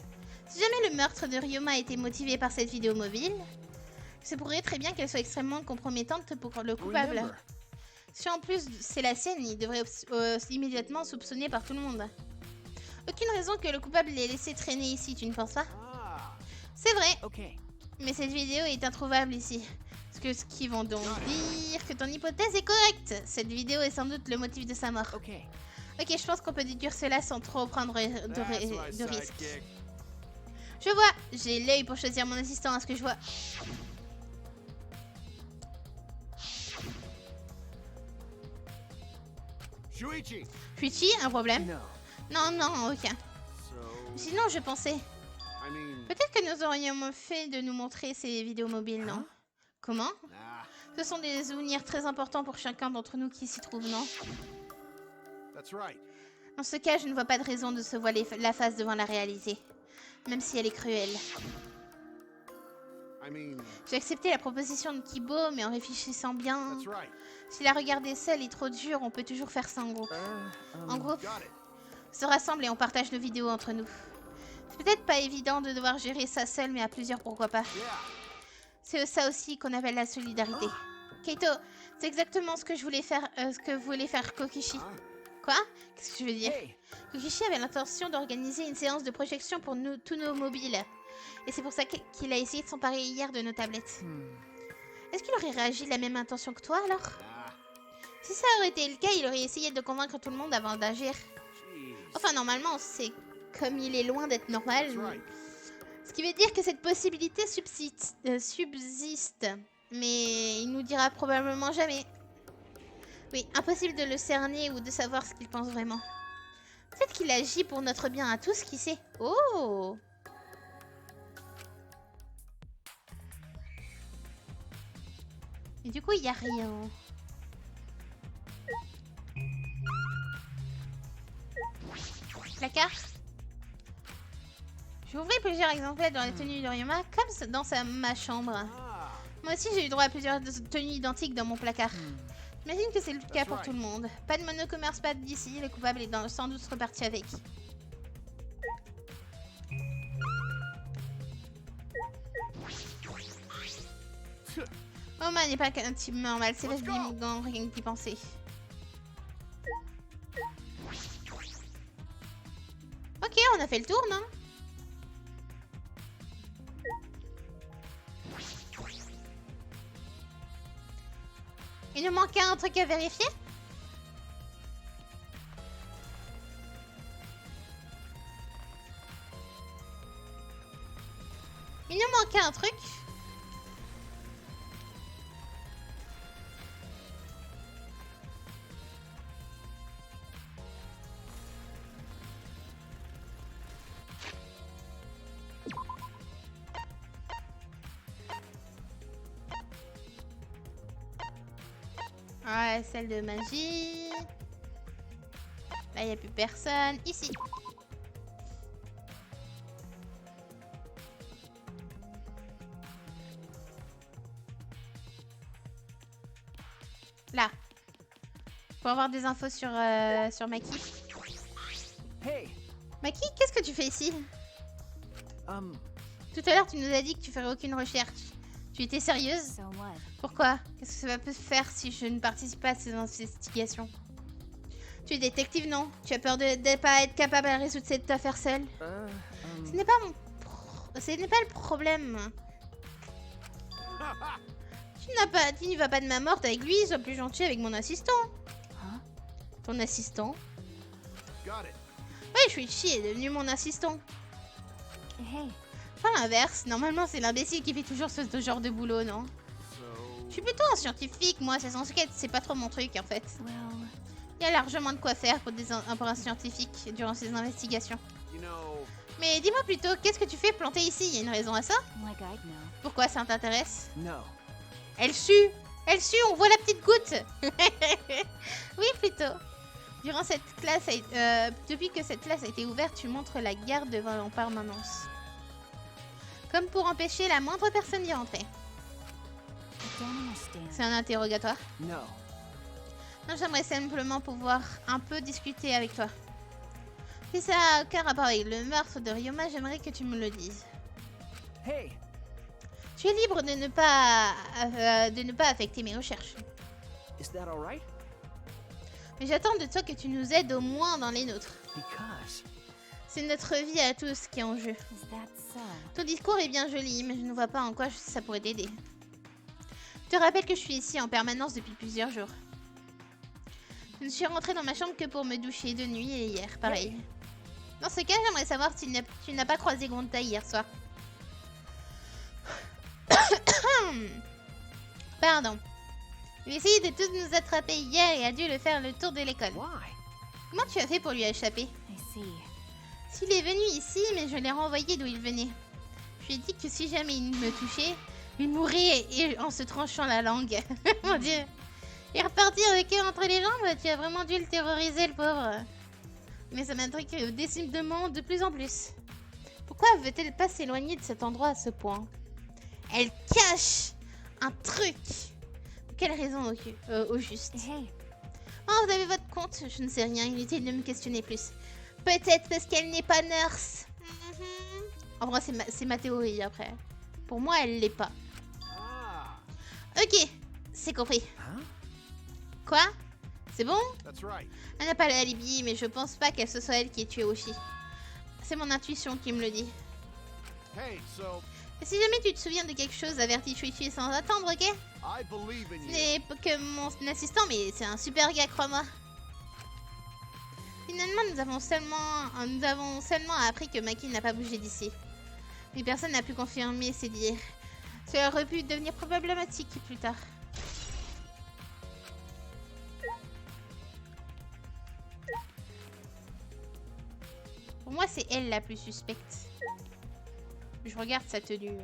Speaker 1: Si jamais le meurtre de Ryoma a été motivé par cette vidéo mobile, ça pourrait très bien qu'elle soit extrêmement compromettante pour le coupable.
Speaker 2: Remember.
Speaker 1: Si en plus c'est la sienne, il devrait immédiatement soupçonner par tout le monde. Aucune raison que le coupable l'ait laissé traîner ici, tu ne penses pas?
Speaker 4: Ah,
Speaker 1: C'est vrai,
Speaker 2: Okay.
Speaker 1: mais cette vidéo est introuvable ici. Ce qui vont donc dire que ton hypothèse est correcte. Cette vidéo est sans doute le motif de sa mort.
Speaker 2: Okay.
Speaker 1: Ok, je pense qu'on peut déduire cela sans trop prendre
Speaker 4: that's my
Speaker 1: de risques.
Speaker 4: sidekick.
Speaker 1: Je vois, j'ai l'œil pour choisir mon assistant à ce que je vois.
Speaker 4: Shuichi.
Speaker 1: Fuichi, un problème?
Speaker 2: No.
Speaker 1: Non, non, aucun.
Speaker 4: So,
Speaker 1: Sinon, je pensais...
Speaker 4: I mean,
Speaker 1: Peut-être que nous aurions fait de nous montrer ces vidéos mobiles, non? Comment?
Speaker 4: nah,
Speaker 1: Ce sont des souvenirs très importants pour chacun d'entre nous qui s'y trouvent, non?
Speaker 4: that's right.
Speaker 1: Dans ce cas, je ne vois pas de raison de se voiler la face devant la réalité. Même si elle est cruelle.
Speaker 4: I mean,
Speaker 1: J'ai accepté la proposition de Kibo, mais en réfléchissant bien...
Speaker 4: that's right.
Speaker 1: Si la regarder seule est trop dure, on peut toujours faire ça en groupe. En groupe,
Speaker 4: Got it.
Speaker 1: on se rassemble et on partage nos vidéos entre nous. C'est peut-être pas évident de devoir gérer ça seul, mais à plusieurs, pourquoi pas.
Speaker 4: Yeah.
Speaker 1: C'est ça aussi qu'on appelle la solidarité. Kaito, c'est exactement ce que je voulais faire, ce que voulait faire Kokishi.
Speaker 4: Huh?
Speaker 1: Quoi? Qu'est-ce que tu veux dire?
Speaker 2: Hey.
Speaker 1: Kokishi avait l'intention d'organiser une séance de projection pour nous, tous nos mobiles. Et c'est pour ça qu'il a essayé de s'emparer hier de nos tablettes. Est-ce qu'il aurait réagi de la même intention que toi alors?
Speaker 4: Ah,
Speaker 1: Si ça aurait été le cas, il aurait essayé de convaincre tout le monde avant d'agir.
Speaker 4: jeez.
Speaker 1: Enfin, normalement, c'est comme il est loin d'être normal.
Speaker 4: That's right.
Speaker 1: Ce qui veut dire que cette possibilité subsiste. Mais il nous dira probablement jamais. Oui, impossible de le cerner ou de savoir ce qu'il pense vraiment. Peut-être qu'il agit pour notre bien à tous, qui sait. Oh! Et du coup, il n'y a rien. Placard. J'ai ouvert plusieurs exemplaires dans la tenue de Ryoma, comme dans ma chambre.
Speaker 4: Ah,
Speaker 1: Moi aussi, j'ai eu droit à plusieurs tenues identiques dans mon placard. J'imagine que c'est le cas pour
Speaker 4: right.
Speaker 1: tout le monde. Pas de monocommerce, pas d'ici. Le coupable est sans doute reparti avec. Oma n'est pas qu'un type normal, c'est
Speaker 4: Let's go.
Speaker 1: Vashbimgan, rien qu'y penser. Ok, on a fait le tour, non? Il nous manquait un truc à vérifier? Il nous manquait un truc. Ouais, celle de magie. Là, il n'y a plus personne. Ici. Là. Pour avoir des infos sur Maki.
Speaker 2: Hey.
Speaker 1: Maki, qu'est-ce que tu fais ici? Tout à l'heure, tu nous as dit que tu ferais aucune recherche. Tu étais sérieuse?
Speaker 5: So what?
Speaker 1: Pourquoi? Qu'est-ce que ça va faire si je ne participe pas à ces investigations? Tu es détective, non? Tu as peur de ne pas être capable de résoudre cette affaire seule? Ce n'est pas ce n'est pas le problème. Tu n'y vas pas de main morte avec lui, sois plus gentil avec mon assistant.
Speaker 5: Huh?
Speaker 1: Ton assistant?
Speaker 4: got it.
Speaker 1: Oui, Shuichi est devenu mon assistant.
Speaker 5: Hey.
Speaker 1: Pas l'inverse, normalement c'est l'imbécile qui fait toujours ce genre de boulot, non? Je suis plutôt un scientifique, moi, c'est sans enquête, c'est pas trop mon truc en fait.
Speaker 5: Well,
Speaker 1: Il y a largement de quoi faire pour un scientifique durant ces investigations.
Speaker 4: You know,
Speaker 1: Mais dis-moi plutôt, qu'est-ce que tu fais planter ici? Il y a une raison à ça?
Speaker 5: like I'd know.
Speaker 1: Pourquoi ça t'intéresse?
Speaker 2: No.
Speaker 1: Elle sue! Elle sue, on voit la petite goutte! Oui, plutôt. Durant cette classe, depuis que cette classe a été ouverte, tu montres la garde en permanence. Comme pour empêcher la moindre personne d'y entrer.
Speaker 5: I don't understand.
Speaker 1: C'est un interrogatoire.
Speaker 2: No.
Speaker 1: Non, j'aimerais simplement pouvoir un peu discuter avec toi. Si ça n'a aucun rapport avec le meurtre de Ryoma, j'aimerais que tu me le dises.
Speaker 2: Hey.
Speaker 1: Tu es libre de ne pas affecter mes recherches.
Speaker 2: Is that all right?
Speaker 1: Mais j'attends de toi que tu nous aides au moins dans les nôtres.
Speaker 2: Because.
Speaker 1: C'est notre vie à tous qui est en jeu.
Speaker 5: Is that so?
Speaker 1: Ton discours est bien joli, mais je ne vois pas en quoi ça pourrait t'aider. Je te rappelle que je suis ici en permanence depuis plusieurs jours. Je ne suis rentrée dans ma chambre que pour me doucher de nuit et hier, pareil. Dans ce cas, j'aimerais savoir si tu n'as pas croisé Gonta hier soir. Pardon. Il a essayé de tous nous attraper hier et a dû le faire le tour de l'école.
Speaker 2: Why?
Speaker 1: Comment tu as fait pour lui échapper?
Speaker 5: I see.
Speaker 1: S'il est venu ici, mais je l'ai renvoyé d'où il venait. Je lui ai dit que si jamais il me touchait, il mourrait en se tranchant la langue. Mon Dieu. Et repartir avec eux entre les jambes, tu as vraiment dû le terroriser, le pauvre. Mais ça m'intrigue décidément de plus en plus. Pourquoi veut-elle pas s'éloigner de cet endroit à ce point? Elle cache un truc. Pour quelle raison au juste?
Speaker 5: Hey.
Speaker 1: Oh, vous avez votre compte? Je ne sais rien, inutile de me questionner plus. Peut-être parce qu'elle n'est pas nurse. En vrai, c'est ma théorie après. Pour moi, elle l'est pas.
Speaker 4: ah,
Speaker 1: Ok, c'est compris.
Speaker 2: Huh?
Speaker 1: Quoi? C'est bon?
Speaker 4: that's right.
Speaker 1: Elle n'a pas l'alibi, mais je pense pas que ce soit elle qui ait tué Oshi. C'est mon intuition qui me le dit.
Speaker 4: Hey, so
Speaker 1: Et si jamais tu te souviens de quelque chose, avertis Shuichi sans attendre, ok?
Speaker 4: I believe in
Speaker 1: Ce
Speaker 4: you.
Speaker 1: n'est que mon assistant, mais c'est un super gars, crois-moi. Finalement, nous avons seulement appris que Maki n'a pas bougé d'ici. Mais personne n'a pu confirmer ces dires. Cela aurait pu devenir problématique plus tard. Pour moi, c'est elle la plus suspecte. Je regarde sa tenue.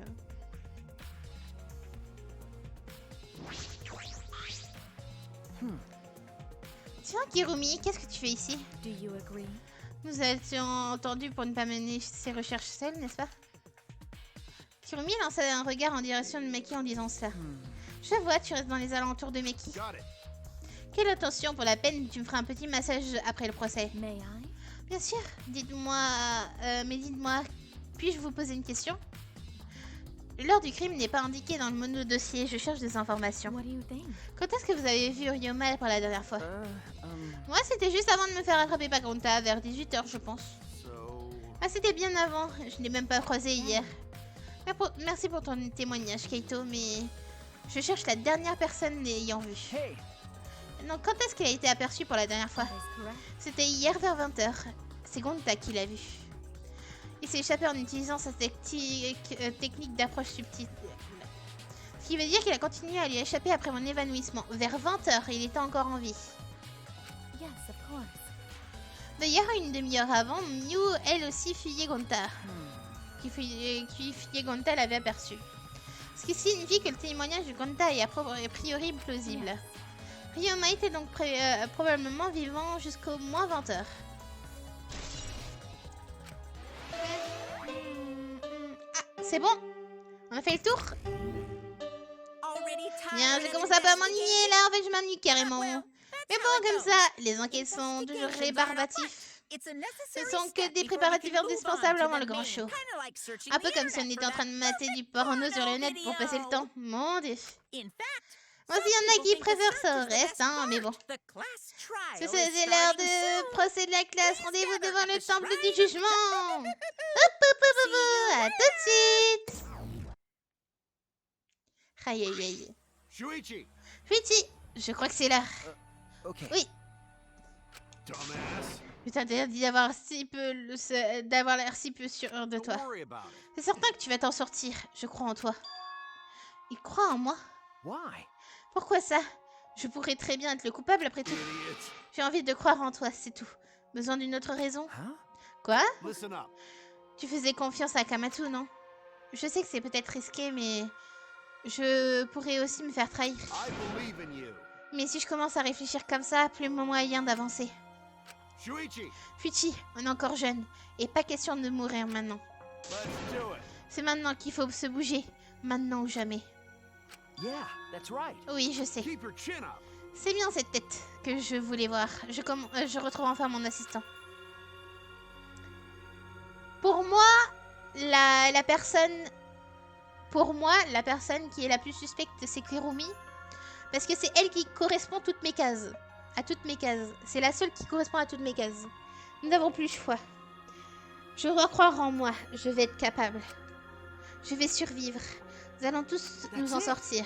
Speaker 1: Tiens, Kirumi, qu'est-ce que tu fais ici?
Speaker 5: Do you agree?
Speaker 1: Nous étions entendus pour ne pas mener ces recherches seules, n'est-ce pas? Kirumi lança un regard en direction de Maki en disant ça. Je vois, tu restes dans les alentours de Maki.
Speaker 4: Got it.
Speaker 1: Quelle attention, pour la peine, tu me feras un petit massage après le procès.
Speaker 5: May I?
Speaker 1: Bien sûr, dites-moi, puis-je vous poser une question? L'heure du crime n'est pas indiquée dans le mono-dossier, je cherche des informations.
Speaker 5: What do you think?
Speaker 1: Quand est-ce que vous avez vu Ryoma pour la dernière fois?
Speaker 2: Uh,
Speaker 1: Moi, c'était juste avant de me faire attraper par Gonta, vers 18 h, je pense.
Speaker 4: So,
Speaker 1: Ah, c'était bien avant, je ne l'ai même pas croisé hier. Merci pour ton témoignage, Keito, mais je cherche la dernière personne l'ayant vu.
Speaker 2: hey,
Speaker 1: Donc, quand est-ce qu'elle a été aperçue pour la dernière fois?
Speaker 5: That is correct.
Speaker 1: C'était hier vers 20 h. C'est Gonta qui l'a vu. Il s'est échappé en utilisant sa technique d'approche subtile. Ce qui veut dire qu'il a continué à lui échapper après mon évanouissement. Vers 20 h, il était encore en vie.
Speaker 5: Yes, of course.
Speaker 1: D'ailleurs, une demi-heure avant, Miu, elle aussi, fuyait Gonta. Qui fuyait Gonta l'avait aperçu. Ce qui signifie que le témoignage de Gonta est a priori plausible. Ryoma était donc probablement vivant jusqu'au moins 20 h. Ah, c'est bon? On a fait le tour? Bien, je commence un peu à m'ennuyer là, en fait je m'ennuie carrément. Mais bon, comme ça, les enquêtes sont toujours rébarbatifs. Ce sont que des préparatifs indispensables avant le grand show. Un peu comme si on était en train de mater du porno sur le net pour passer le temps. Mon Dieu. Moi, s'il y en a qui préfèrent ça au reste, hein, mais bon. C'est l'heure de procès de la classe. Rendez-vous devant le temple du jugement. À tout de suite. Aïe, aïe, aïe.
Speaker 4: Shuichi,
Speaker 1: Fuichi, je crois que c'est l'heure.
Speaker 2: okay.
Speaker 1: Oui.
Speaker 4: dumbass.
Speaker 1: Putain, t'as dit d'avoir d'avoir l'air si peu sûr de
Speaker 4: Don't
Speaker 1: toi.
Speaker 4: worry about it.
Speaker 1: C'est certain que tu vas t'en sortir. Je crois en toi. Il croit en moi.
Speaker 2: Why?
Speaker 1: Pourquoi ça? Je pourrais très bien être le coupable après tout.
Speaker 4: Idiot.
Speaker 1: J'ai envie de croire en toi, c'est tout. Besoin d'une autre raison?
Speaker 2: Huh?
Speaker 1: Quoi?
Speaker 4: Listen up.
Speaker 1: Tu faisais confiance à Kamatu, non? Je sais que c'est peut-être risqué, mais je pourrais aussi me faire trahir.
Speaker 4: I believe in you.
Speaker 1: Mais si je commence à réfléchir comme ça, plus moyen d'avancer.
Speaker 4: Shuichi,
Speaker 1: Fuichi, on est encore jeune, et pas question de mourir maintenant.
Speaker 4: let's do it.
Speaker 1: C'est maintenant qu'il faut se bouger, maintenant ou jamais.
Speaker 2: Yeah, that's right.
Speaker 1: Oui, je sais.
Speaker 4: Keep your chin up.
Speaker 1: C'est bien cette tête que je voulais voir. Je retrouve enfin mon assistant. Pour moi, la personne qui est la plus suspecte, c'est Kirumi. Parce que c'est elle qui correspond à toutes mes cases. C'est la seule qui correspond à toutes mes cases. Nous n'avons plus le choix. Je dois croire en moi. Je vais être capable. Je vais survivre. Nous allons tous nous en sortir.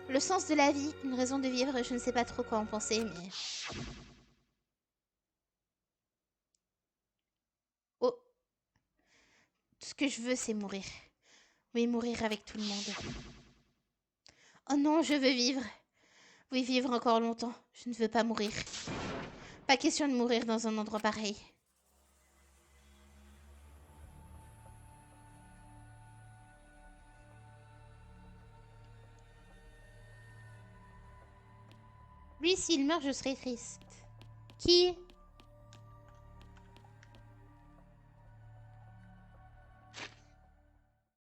Speaker 1: Le sens de la vie, une raison de vivre, je ne sais pas trop quoi en penser, mais... Oh. Tout ce que je veux, c'est mourir. Oui, mourir avec tout le monde. Oh non, je veux vivre. Oui, vivre encore longtemps. Je ne veux pas mourir. Pas question de mourir dans un endroit pareil. Lui, s'il meurt, je serai triste. Qui